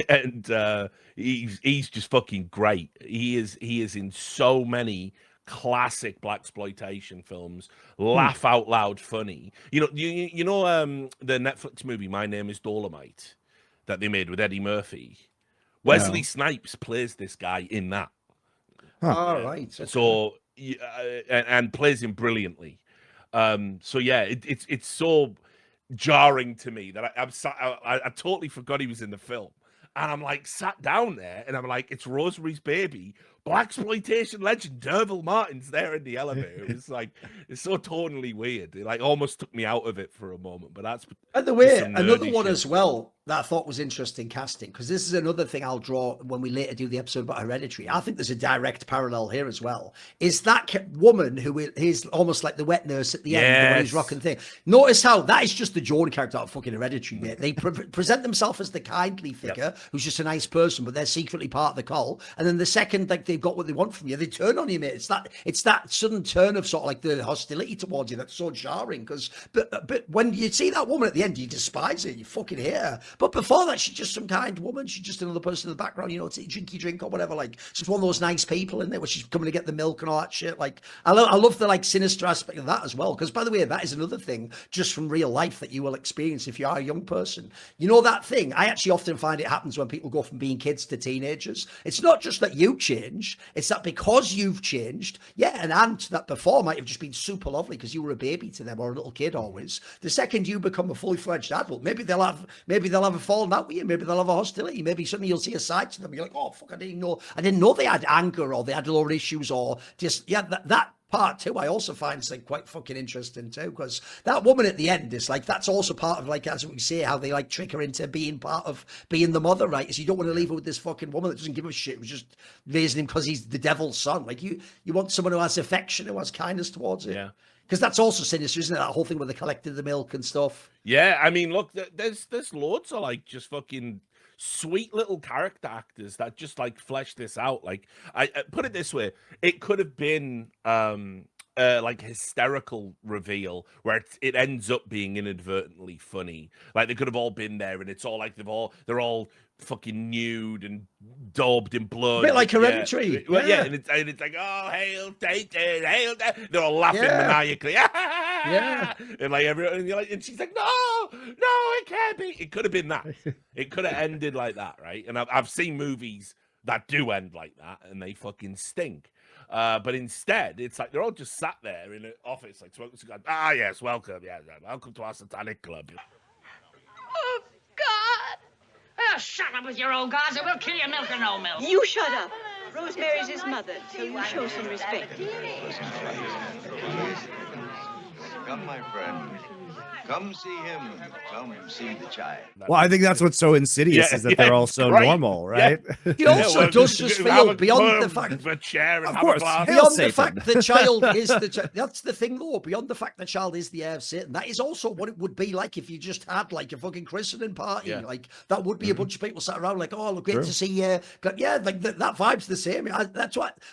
just fucking great. He is in so many classic blaxploitation films. Laugh out loud funny. You know the Netflix movie My Name is Dolomite that they made with Eddie Murphy. Wesley Snipes plays this guy in that. All right. Okay. So and plays him brilliantly. So yeah, it's so jarring to me that I totally forgot he was in the film, and I'm like sat down there and I'm like, it's Rosemary's Baby, blaxploitation legend D'Urville Martin's there in the elevator. It's like, it's so tonally weird. It like almost took me out of it for a moment. But that's, by the way, another one as well that I thought was interesting casting, because this is another thing I'll draw when we later do the episode about Hereditary. I think there's a direct parallel here as well. Is that woman who is almost like the wet nurse at the end, the one who's rocking thing. Notice how that is just the Joan character of fucking Hereditary. Mate. They present themselves as the kindly figure who's just a nice person, but they're secretly part of the cult. And then the second like they've got what they want from you, they turn on you, mate. It's that sudden turn of sort of like the hostility towards you that's so jarring. Because but when you see that woman at the end, you despise her, you fucking hate her. But before that, she's just some kind woman. She's just another person in the background, you know, to drink or whatever. Like, she's one of those nice people in there where she's coming to get the milk and all that shit. Like, I love the like sinister aspect of that as well. Because by the way, that is another thing just from real life that you will experience if you are a young person. You know that thing? I actually often find it happens when people go from being kids to teenagers. It's not just that you change. change. It's that because you've changed, an aunt that before might have just been super lovely because you were a baby to them or a little kid always. The second you become a fully fledged adult, maybe they'll have a falling out with you. Maybe they'll have a hostility. Maybe suddenly you'll see a side to them. You're like, oh fuck, I didn't know they had anger or they had a lot of issues or just that part too, I also find like quite fucking interesting too, because that woman at the end is like, that's also part of like, as we say, how they like trick her into being part of being the mother, right? So you don't want to leave her with this fucking woman that doesn't give a shit, who's just raising him because he's the devil's son. Like you want someone who has affection, who has kindness towards it. Yeah. Because that's also sinister, isn't it? That whole thing where they collected the milk and stuff. Yeah, I mean, look, there's loads of like just fucking sweet little character actors that just like flesh this out. Like, I put it this way, it could have been like hysterical reveal where it ends up being inadvertently funny. Like they could have all been there, and it's all like they're all fucking nude and daubed in blood. A bit like Hereditary. Well, yeah, and it's like, oh, hail Satan, hail Satan. They're all laughing maniacally. Yeah. And like everyone, and she's like, no, it can't be. It could have been that. It could have ended like that, right? And I've seen movies that do end like that, and they fucking stink. But instead, it's like they're all just sat there in an office, like smoking cigars. Ah, yes, welcome, welcome to our Satanic club. Oh, God. Oh, shut up with your old gods, or we'll kill you, milk or no milk. You shut up. Rosemary's his mother, so you show some respect. Come, my friend. Come see him. Come see the child. Well, I think that's what's so insidious is that they're all so normal, right? He also does just feel beyond the fact. A chair and Of have course, a glass. Beyond the fact the child is that's the thing though. Beyond the fact the child is the heir of Satan, that is also what it would be like if you just had like a fucking christening party. Yeah. Like that would be a bunch of people sat around like, oh, look, great to see you. Like that vibe's the same.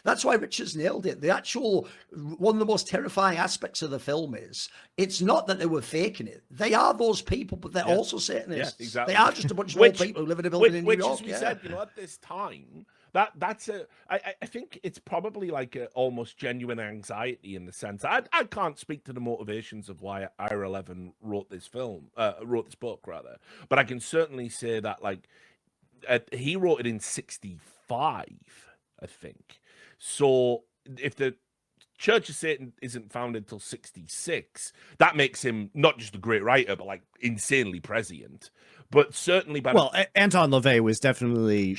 That's why Richards nailed it. The actual one of the most terrifying aspects of the film is it's not that they were faking it. They are those people, but they're also Satanists. Yeah, exactly. They are just a bunch of old people who live in a building in New York. Which, as we said, at this time, that's I think it's probably like a almost genuine anxiety in the sense. I can't speak to the motivations of why Ira Levin wrote this book rather, but I can certainly say that like he wrote it in 1965, I think. So if the Church of Satan isn't founded until 1966. That makes him not just a great writer, but like insanely prescient. But certainly, Anton LaVey was definitely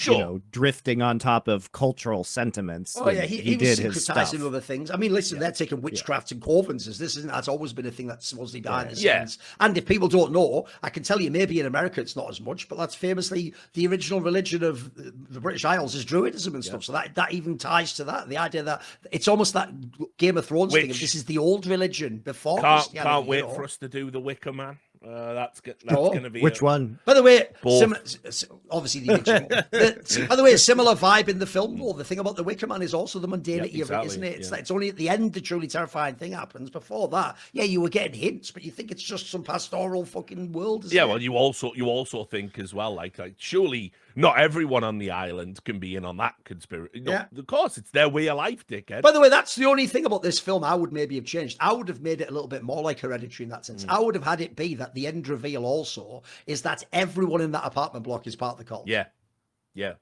drifting on top of cultural sentiments. Oh yeah, he did was his stuff. syncretizing other things. I mean, listen, they're taking witchcraft and covens as this isn't. That's always been a thing that's supposedly behind the scenes. And if people don't know, I can tell you, maybe in America it's not as much, but that's famously the original religion of the British Isles is Druidism and stuff. So that even ties to that. The idea that it's almost that Game of Thrones thing. This is the old religion before. Can't wait for us to do the Wicker Man. That's going to be which one? By the way, obviously the original. By the way, a similar vibe in the film. Though the thing about the Wicker Man is also the mundanity of it, isn't it? It's like it's only at the end the truly terrifying thing happens. Before that, you were getting hints, but you think it's just some pastoral fucking world. Isn't it? Well, you also think as well, like surely not everyone on the island can be in on that conspiracy. No, of course, it's their way of life, dickhead. By the way, that's the only thing about this film I would maybe have changed. I would have made it a little bit more like Hereditary in that sense. I would have had it be that the end reveal also is that everyone in that apartment block is part of the cult. Yeah.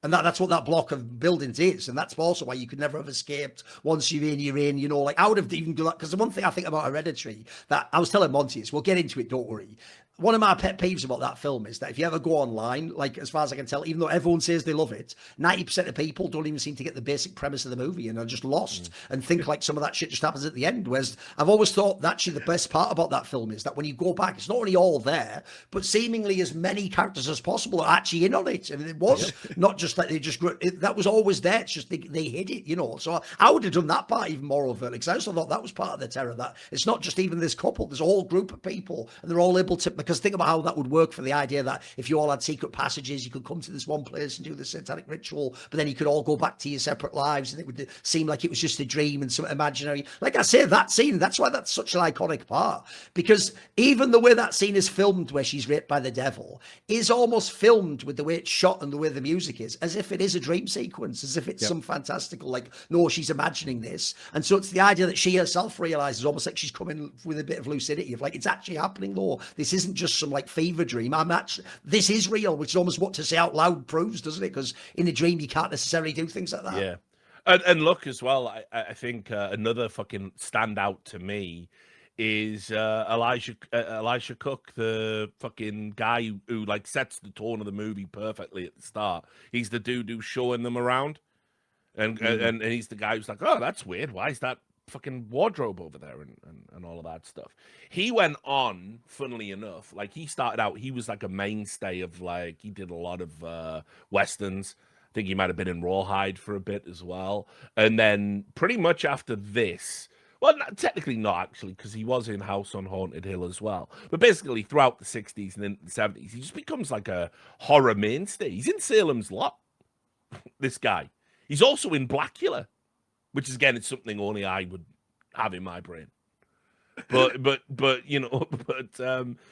And that's what that block of buildings is. And that's also why you could never have escaped. Once you're in, like I would have even done that. Because the one thing I think about Hereditary that I was telling Monty is, we'll get into it, don't worry. One of my pet peeves about that film is that if you ever go online, like as far as I can tell, even though everyone says they love it, 90% of people don't even seem to get the basic premise of the movie and are just lost and think like some of that shit just happens at the end. Whereas I've always thought that actually the best part about that film is that when you go back, it's not only all there, but seemingly as many characters as possible are actually in on it. And it was not just that they just that was always there. It's just they hid it, So I would have done that part even more overtly because I also thought that was part of the terror, that it's not just even this couple. There's a whole group of people and they're all able to. Because think about how that would work for the idea that if you all had secret passages, you could come to this one place and do the satanic ritual, but then you could all go back to your separate lives and it would seem like it was just a dream and some imaginary. Like I say, that scene, that's why that's such an iconic part. Because even the way that scene is filmed where she's raped by the devil is almost filmed with the way it's shot and the way the music is, as if it is a dream sequence, as if it's some fantastical, like, no, she's imagining this. And so it's the idea that she herself realizes almost like she's coming with a bit of lucidity of like, it's actually happening though. This isn't just some like fever dream. This is real, which is almost what to say out loud proves, doesn't it? Because in a dream you can't necessarily do things like that. Yeah. And look as well, I think another fucking standout to me is Elijah Cook, the fucking guy who like sets the tone of the movie perfectly at the start. He's the dude who's showing them around, and he's the guy who's like, oh, that's weird. Why is that fucking wardrobe over there and all of that stuff? He went on, funnily enough, like he started out, he was like a mainstay of like, he did a lot of westerns. I think he might have been in Rawhide for a bit as well. And then pretty much after this, well, technically not actually, because he was in House on Haunted Hill as well. But basically throughout the 60s and into the 70s, he just becomes like a horror mainstay. He's in Salem's Lot, this guy. He's also in Blackula, which is, again, it's something only I would have in my brain. But you know,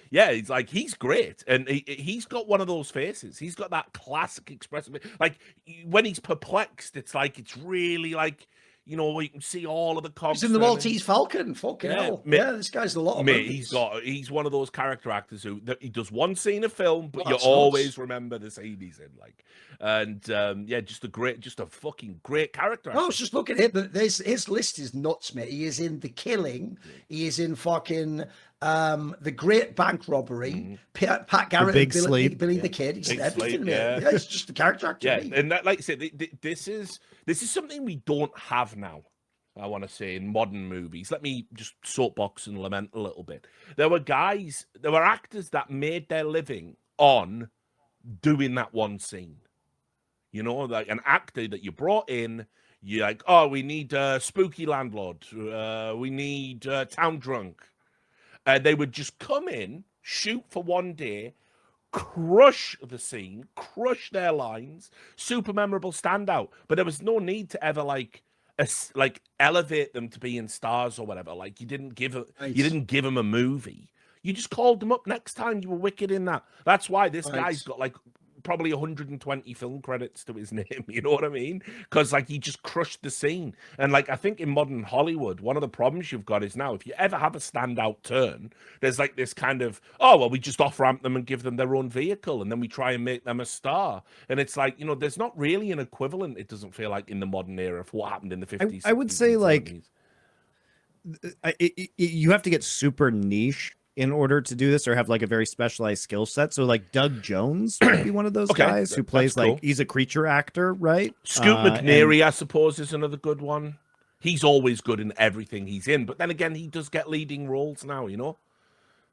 yeah, it's like, he's great, and he's got one of those faces. He's got that classic expressive, like when he's perplexed, it's like, it's really like, you know, you can see all of the cogs. He's in the Maltese Falcon. Fucking hell. Yeah, this guy's a lot of movies. He's one of those character actors who he does one scene of film, but you always remember the scene he's in. Like, and yeah, just a fucking great character actor. I was just looking at him. His list is nuts, mate. He is in The Killing. He is in fucking The Great Bank Robbery. Pat Garrett, Big Sleep. Billy the Kid. He's in everything, Sleep, mate. Yeah, he's just a character actor. Yeah, and that, like I said, this is something we don't have now, I want to say, in modern movies. Let me just soapbox and lament a little bit. There were actors that made their living on doing that one scene. You know, like an actor that you brought in, you're like, oh, we need a spooky landlord. We need town drunk. They would just come in, shoot for one day, crush the scene, crush their lines, super memorable standout. But there was no need to ever like elevate them to being stars or whatever. Like, you didn't give them a movie. You just called them up next time. You were wicked in that. That's why this guy's got like probably 120 film credits to his name. You know what I mean? Because like, he just crushed the scene. And like, I think in modern Hollywood, one of the problems you've got is now, if you ever have a standout turn, there's like this kind of, oh, well, we just off-ramp them and give them their own vehicle, and then we try and make them a star. And it's like, you know, there's not really an equivalent, it doesn't feel like, in the modern era for what happened in the 50s. I would say like, you have to get super niche in order to do this, or have like a very specialized skill set. So like Doug Jones might be one of those guys who plays like, he's a creature actor, right? Scoot McNairy, I suppose, is another good one. He's always good in everything he's in, but then again, he does get leading roles now, you know?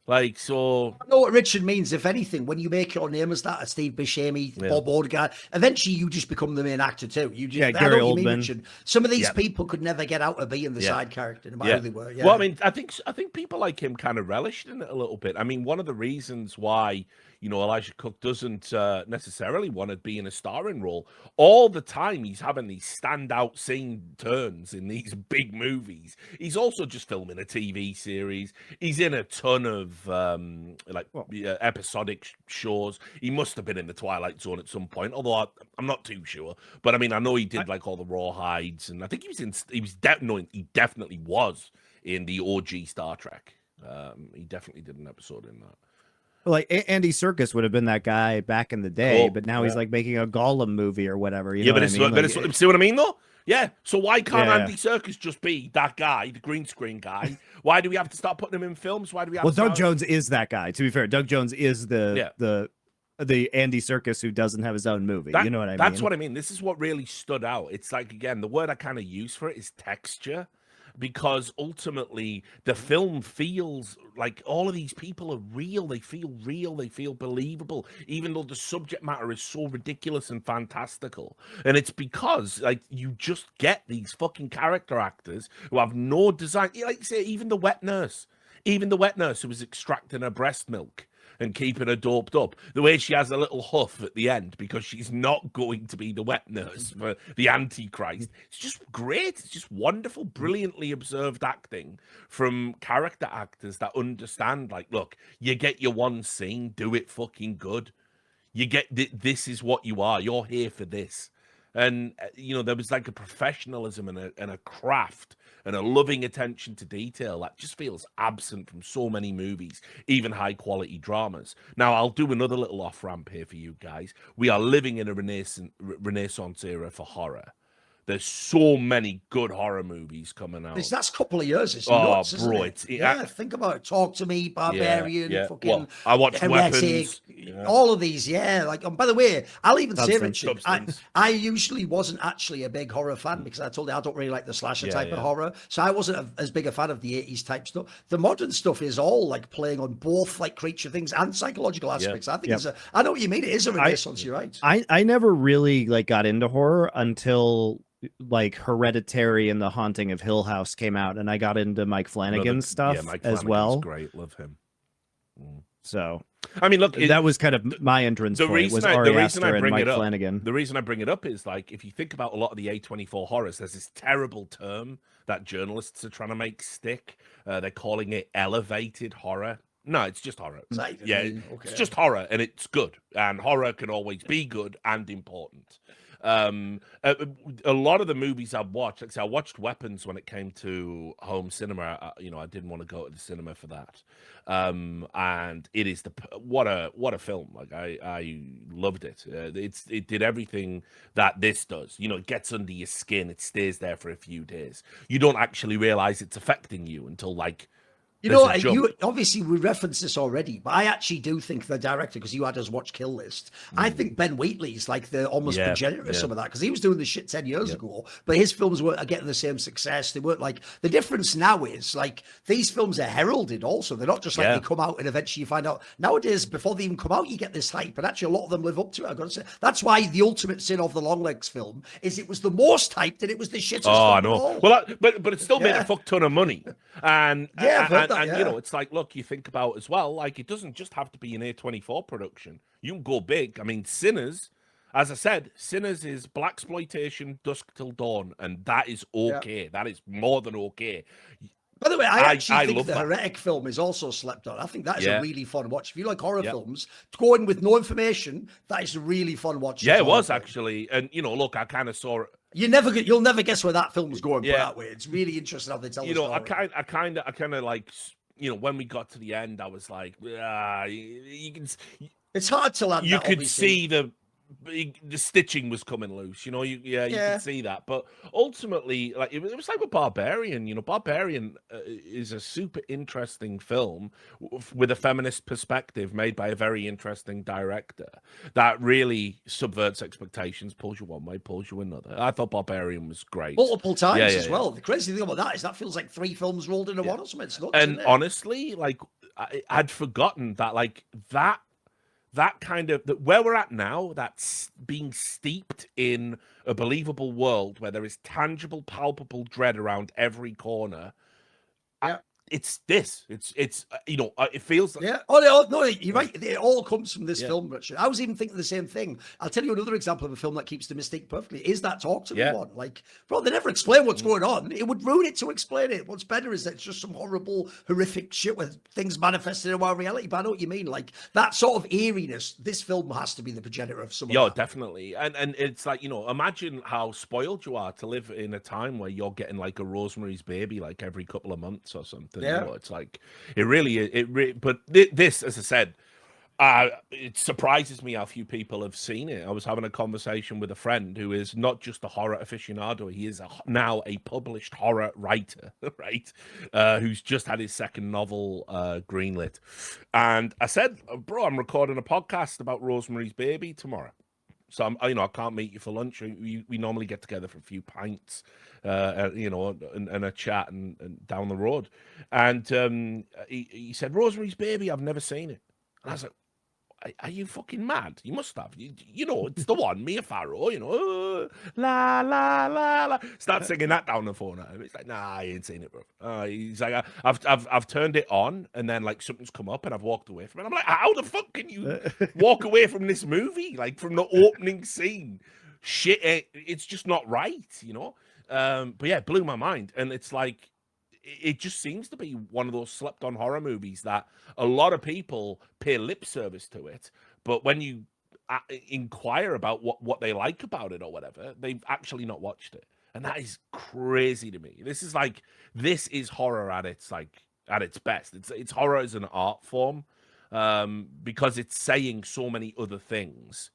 Like, so... I know what Richard means. If anything, when you make your name as that, Steve Buscemi, Bob Odegaard, eventually you just become the main actor too. You just, Gary Oldman. Some of these people could never get out of being the side character, no matter who they were. Yeah. Well, I mean, I think people like him kind of relished in it a little bit. I mean, one of the reasons why, you know, Elijah Cook doesn't necessarily want to be in a starring role, all the time he's having these standout scene turns in these big movies. He's also just filming a TV series. He's in a ton of episodic shows. He must have been in the Twilight Zone at some point, although I'm not too sure. But I mean, I know he did like all the Rawhides, and I think he definitely was in the OG Star Trek. He definitely did an episode in that. Like Andy Serkis would have been that guy back in the day, but now he's like making a Gollum movie or whatever. You know what I mean? See what I mean, though? Yeah. So why can't Andy Serkis just be that guy, the green screen guy? Why do we have to start putting him in films? Why do we have? Well, Doug Jones is that guy. To be fair, Doug Jones is the Andy Serkis who doesn't have his own movie. You know what I mean? That's what I mean. This is what really stood out. It's like, again, the word I kind of use for it is texture. Because ultimately the film feels like all of these people are real. They feel real. They feel believable, even though the subject matter is so ridiculous and fantastical. And it's because like you just get these fucking character actors who have no design. Like you say, even the wet nurse who was extracting her breast milk and keeping her doped up. The way she has a little huff at the end because she's not going to be the wet nurse for the Antichrist. It's just great. It's just wonderful, brilliantly observed acting from character actors that understand, like, look, you get your one scene, do it fucking good. You get this is what you are. You're here for this. And, you know, there was like a professionalism and a craft and a loving attention to detail that just feels absent from so many movies, even high-quality dramas. Now, I'll do another little off-ramp here for you guys. We are living in a renaissance era for horror. There's so many good horror movies coming out. This last couple of years, it's Oh, nuts, isn't bro, it? Yeah, think about it. Talk to Me, Barbarian, yeah. fucking Well, I watched Heretic, Weapons. Yeah. all of these. Yeah, like, by the way, I'll even say, Richard, Substance. I usually wasn't actually a big horror fan because I told you I don't really like the slasher type of horror, so I wasn't as big a fan of the 80s type stuff. The modern stuff is all like playing on both like creature things and psychological aspects. I think I know what you mean. It is a renaissance. You're right. I never really like got into horror until like Hereditary and The Haunting of Hill House came out, and I got into Mike Flanagan's stuff as well. Great, love him. So I mean, look, that was kind of my entrance point. Was Ari Aster and Mike Flanagan. The reason I bring it up is like if you think about a lot of the A24 horrors, there's this terrible term that journalists are trying to make stick. They're calling it elevated horror. No, it's just horror. It's just horror, and it's good. And horror can always be good and important. A lot of the movies I've watched, like I watched Weapons when it came to home cinema. I didn't want to go to the cinema for that. And it is what a film. Like I loved it. It did everything that this does. It gets under your skin. It stays there for a few days. You don't actually realize it's affecting you until like. You obviously we referenced this already, but I actually do think the director, because you had us watch Kill List, I think Ben Wheatley's like the almost progenitor of some of that, because he was doing this shit 10 years ago, but his films weren't getting the same success. They weren't like, the difference now is like these films are heralded also. They're not just like they come out and eventually you find out. Nowadays, before they even come out, you get this hype, but actually a lot of them live up to it. I've got to say, that's why the ultimate sin of the Longlegs film is it was the most hyped and it was the shittest film. I know. Well, but it still made a fuck ton of money. And it's like, look, you think about as well, like it doesn't just have to be an A24 production. You can go big. I mean, Sinners, as I said, Sinners is blaxploitation, dusk till dawn, and that is okay. That is more than okay. By the way, I actually think the Heretic film is also slept on. I think that is a really fun watch. If you like horror films, going with no information, that is a really fun watch. Yeah, it was actually. And, look, I kind of saw it. You'll never guess where that film's going that way. It's really interesting how they tell the story. I kind of like, when we got to the end, I was like, you can. It's hard to land. You could see the stitching was coming loose, you can see that. But ultimately, like it was like with Barbarian. Barbarian is a super interesting film with a feminist perspective, made by a very interesting director that really subverts expectations, pulls you one way, pulls you another. I thought Barbarian was great multiple times as well. The crazy thing about that is that feels like 3 films rolled into one or something. It's nuts, and honestly, like I'd forgotten that, like that kind of where we're at now, that's being steeped in a believable world where there is tangible, palpable dread around every corner. It's this. It's it feels like no, you're right. It all comes from this film, Richard. I was even thinking the same thing. I'll tell you another example of a film that keeps the mystique perfectly. Is that Talk to Me one? Like, bro, they never explain what's going on. It would ruin it to explain it. What's better is that it's just some horrible, horrific shit with things manifested in our reality. But I know what you mean. Like that sort of eeriness. This film has to be the progenitor of some of that. Definitely. And it's like, imagine how spoiled you are to live in a time where you're getting like a Rosemary's Baby like every couple of months or something. It's like but this, as I said, it surprises me how few people have seen it. I was having a conversation with a friend who is not just a horror aficionado, he is now a published horror writer, right? Who's just had his second novel greenlit. And I said, bro, I'm recording a podcast about Rosemary's Baby tomorrow. So I can't meet you for lunch. We normally get together for a few pints, and a chat and down the road. And he said, Rosemary's Baby, I've never seen it. And I was like, are you fucking mad? You must have. It's the one, Mia Farrow, la, la, la, la. Start singing that down the phone. It's like, nah, I ain't seen it, bro. He's like, I've turned it on, and then like something's come up, and I've walked away from it. I'm like, how the fuck can you walk away from this movie? Like from the opening scene, shit, it's just not right, But yeah, it blew my mind, and it's like, it just seems to be one of those slept-on horror movies that a lot of people pay lip service to it, but when you inquire about what they like about it or whatever, they've actually not watched it, and that is crazy to me. This is horror at its best. It's horror as an art form, because it's saying so many other things,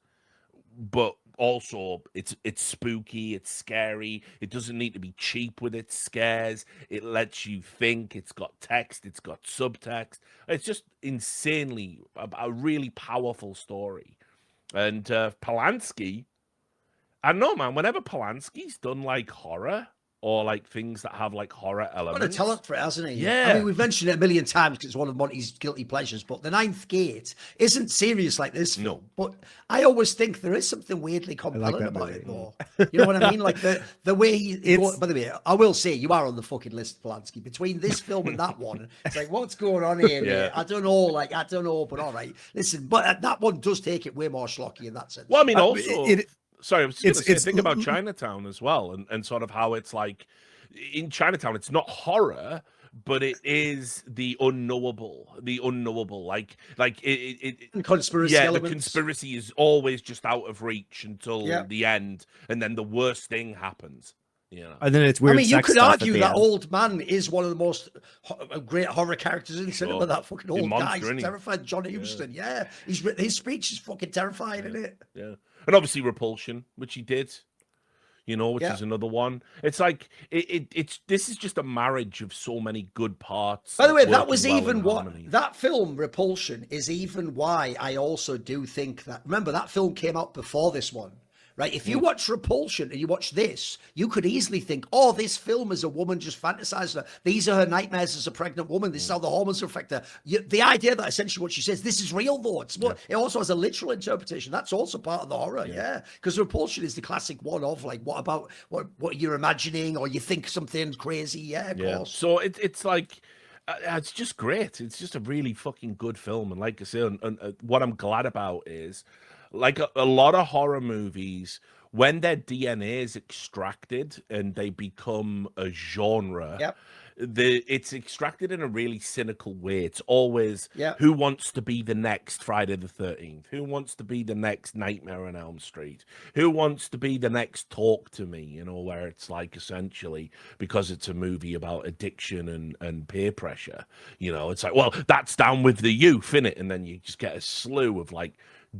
but also it's spooky, it's scary. It doesn't need to be cheap with its scares. It lets you think. It's got text. It's got subtext. It's just insanely a really powerful story. And Polanski, I don't know, man. Whenever Polanski's done like horror or like things that have like horror elements, What a talent for it, hasn't he? Yeah. I mean, we've mentioned it a million times because it's one of Monty's guilty pleasures, but The Ninth Gate isn't serious like this film. But I always think there is something weirdly compelling about it, though. You know what I mean? Like the way he... By the way, I will say, you are on the fucking list, Polanski. Between this film and that one, it's like, what's going on here, mate? I don't know, but all right. Listen, but that one does take it way more schlocky in that sense. Well, I mean, also... Sorry, I was going to say, think about Chinatown as well, and sort of how it's like in Chinatown, it's not horror, but it is the unknowable. Like it conspiracy. Yeah, elements. The conspiracy is always just out of reach until the end, and then the worst thing happens. Yeah, and then it's weird. I mean, you could argue that old man is one of the most great horror characters in cinema. That fucking old guy, he's terrifying. John Huston, his speech is fucking terrifying, isn't it? Yeah. And obviously Repulsion, which he did, which is another one. It's like this is just a marriage of so many good parts. By the way, that was even that film Repulsion is even why I also do think that. Remember, that film came out before this one. Right, if you watch Repulsion and you watch this, you could easily think, oh, this film is a woman just fantasizing. These are her nightmares as a pregnant woman. This is how the hormones affect her. The idea that essentially what she says, this is real, though. It's more, it also has a literal interpretation. That's also part of the horror, because Repulsion is the classic one of like, what about what you're imagining, or you think something's crazy? Of course. So it's like, it's just great. It's just a really fucking good film. And like I say, and what I'm glad about is, like a lot of horror movies, when their DNA is extracted and they become a genre, it's extracted in a really cynical way. It's always who wants to be the next Friday the 13th? Who wants to be the next Nightmare on Elm Street? Who wants to be the next Talk to Me? Where it's like essentially because it's a movie about addiction and peer pressure. It's like, well, that's down with the youth, innit? And then you just get a slew of like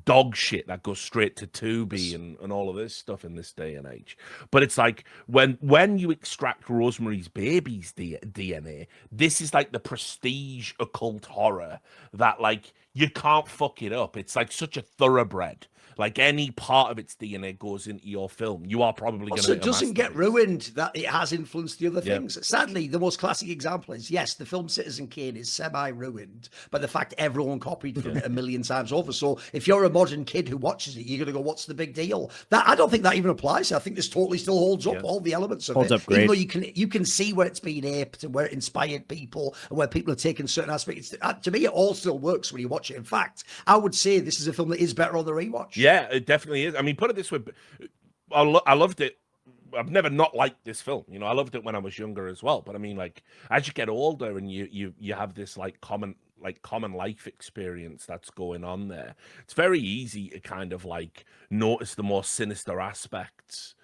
dog shit that goes straight to Tubi and all of this stuff in this day and age. But it's like when you extract Rosemary's Baby's DNA, this is like the prestige occult horror that like you can't fuck it up. It's like such a thoroughbred. Like any part of its DNA goes into your film, you are probably going to. It doesn't get ruined that it has influenced the other things. Sadly, the most classic example is the film Citizen Kane is semi-ruined by the fact everyone copied from it a million times over. So if you're a modern kid who watches it, you're going to go, "What's the big deal?" That I don't think that even applies. I think this totally still holds up all the elements of it. Up great. Even though you can see where it's been aped and where it inspired people and where people are taking certain aspects. To me, it all still works when you watch it. In fact, I would say this is a film that is better on the rewatch. Yeah, it definitely is. I mean, put it this way, I loved it. I've never not liked this film. I loved it when I was younger as well. But I mean, like as you get older and you have this like common life experience that's going on there, it's very easy to kind of like notice the more sinister aspects.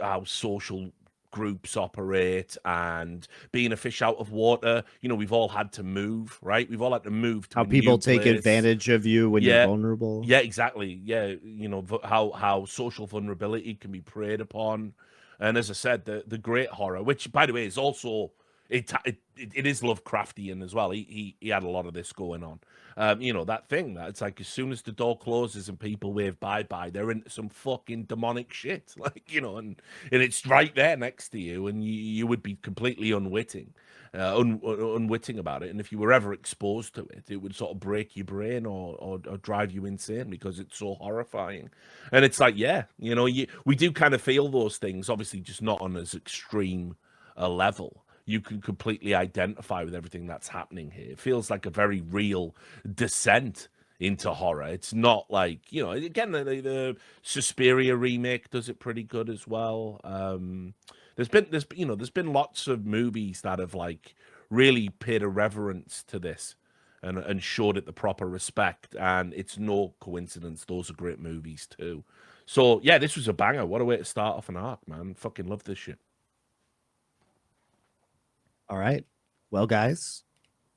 How social groups operate and being a fish out of water. We've all had to move, right? We've all had to move to how people take advantage of you when you're vulnerable. Yeah, exactly. Yeah, how social vulnerability can be preyed upon. And as I said, the great horror, which by the way is also it is Lovecraftian as well. He had a lot of this going on. That thing that it's like as soon as the door closes and people wave bye-bye, they're into some fucking demonic shit. Like, and it's right there next to you, and you would be completely unwitting about it. And if you were ever exposed to it, it would sort of break your brain or drive you insane because it's so horrifying. And it's like, we do kind of feel those things, obviously just not on as extreme a level. You can completely identify with everything that's happening here. It feels like a very real descent into horror. It's not like, again, the Suspiria remake does it pretty good as well. There's been lots of movies that have like really paid a reverence to this and showed it the proper respect. And it's no coincidence. Those are great movies too. So yeah, this was a banger. What a way to start off an arc, man. Fucking love this shit. All right. Well, guys,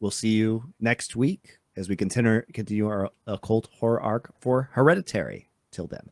we'll see you next week as we continue our occult horror arc for Hereditary. Till then.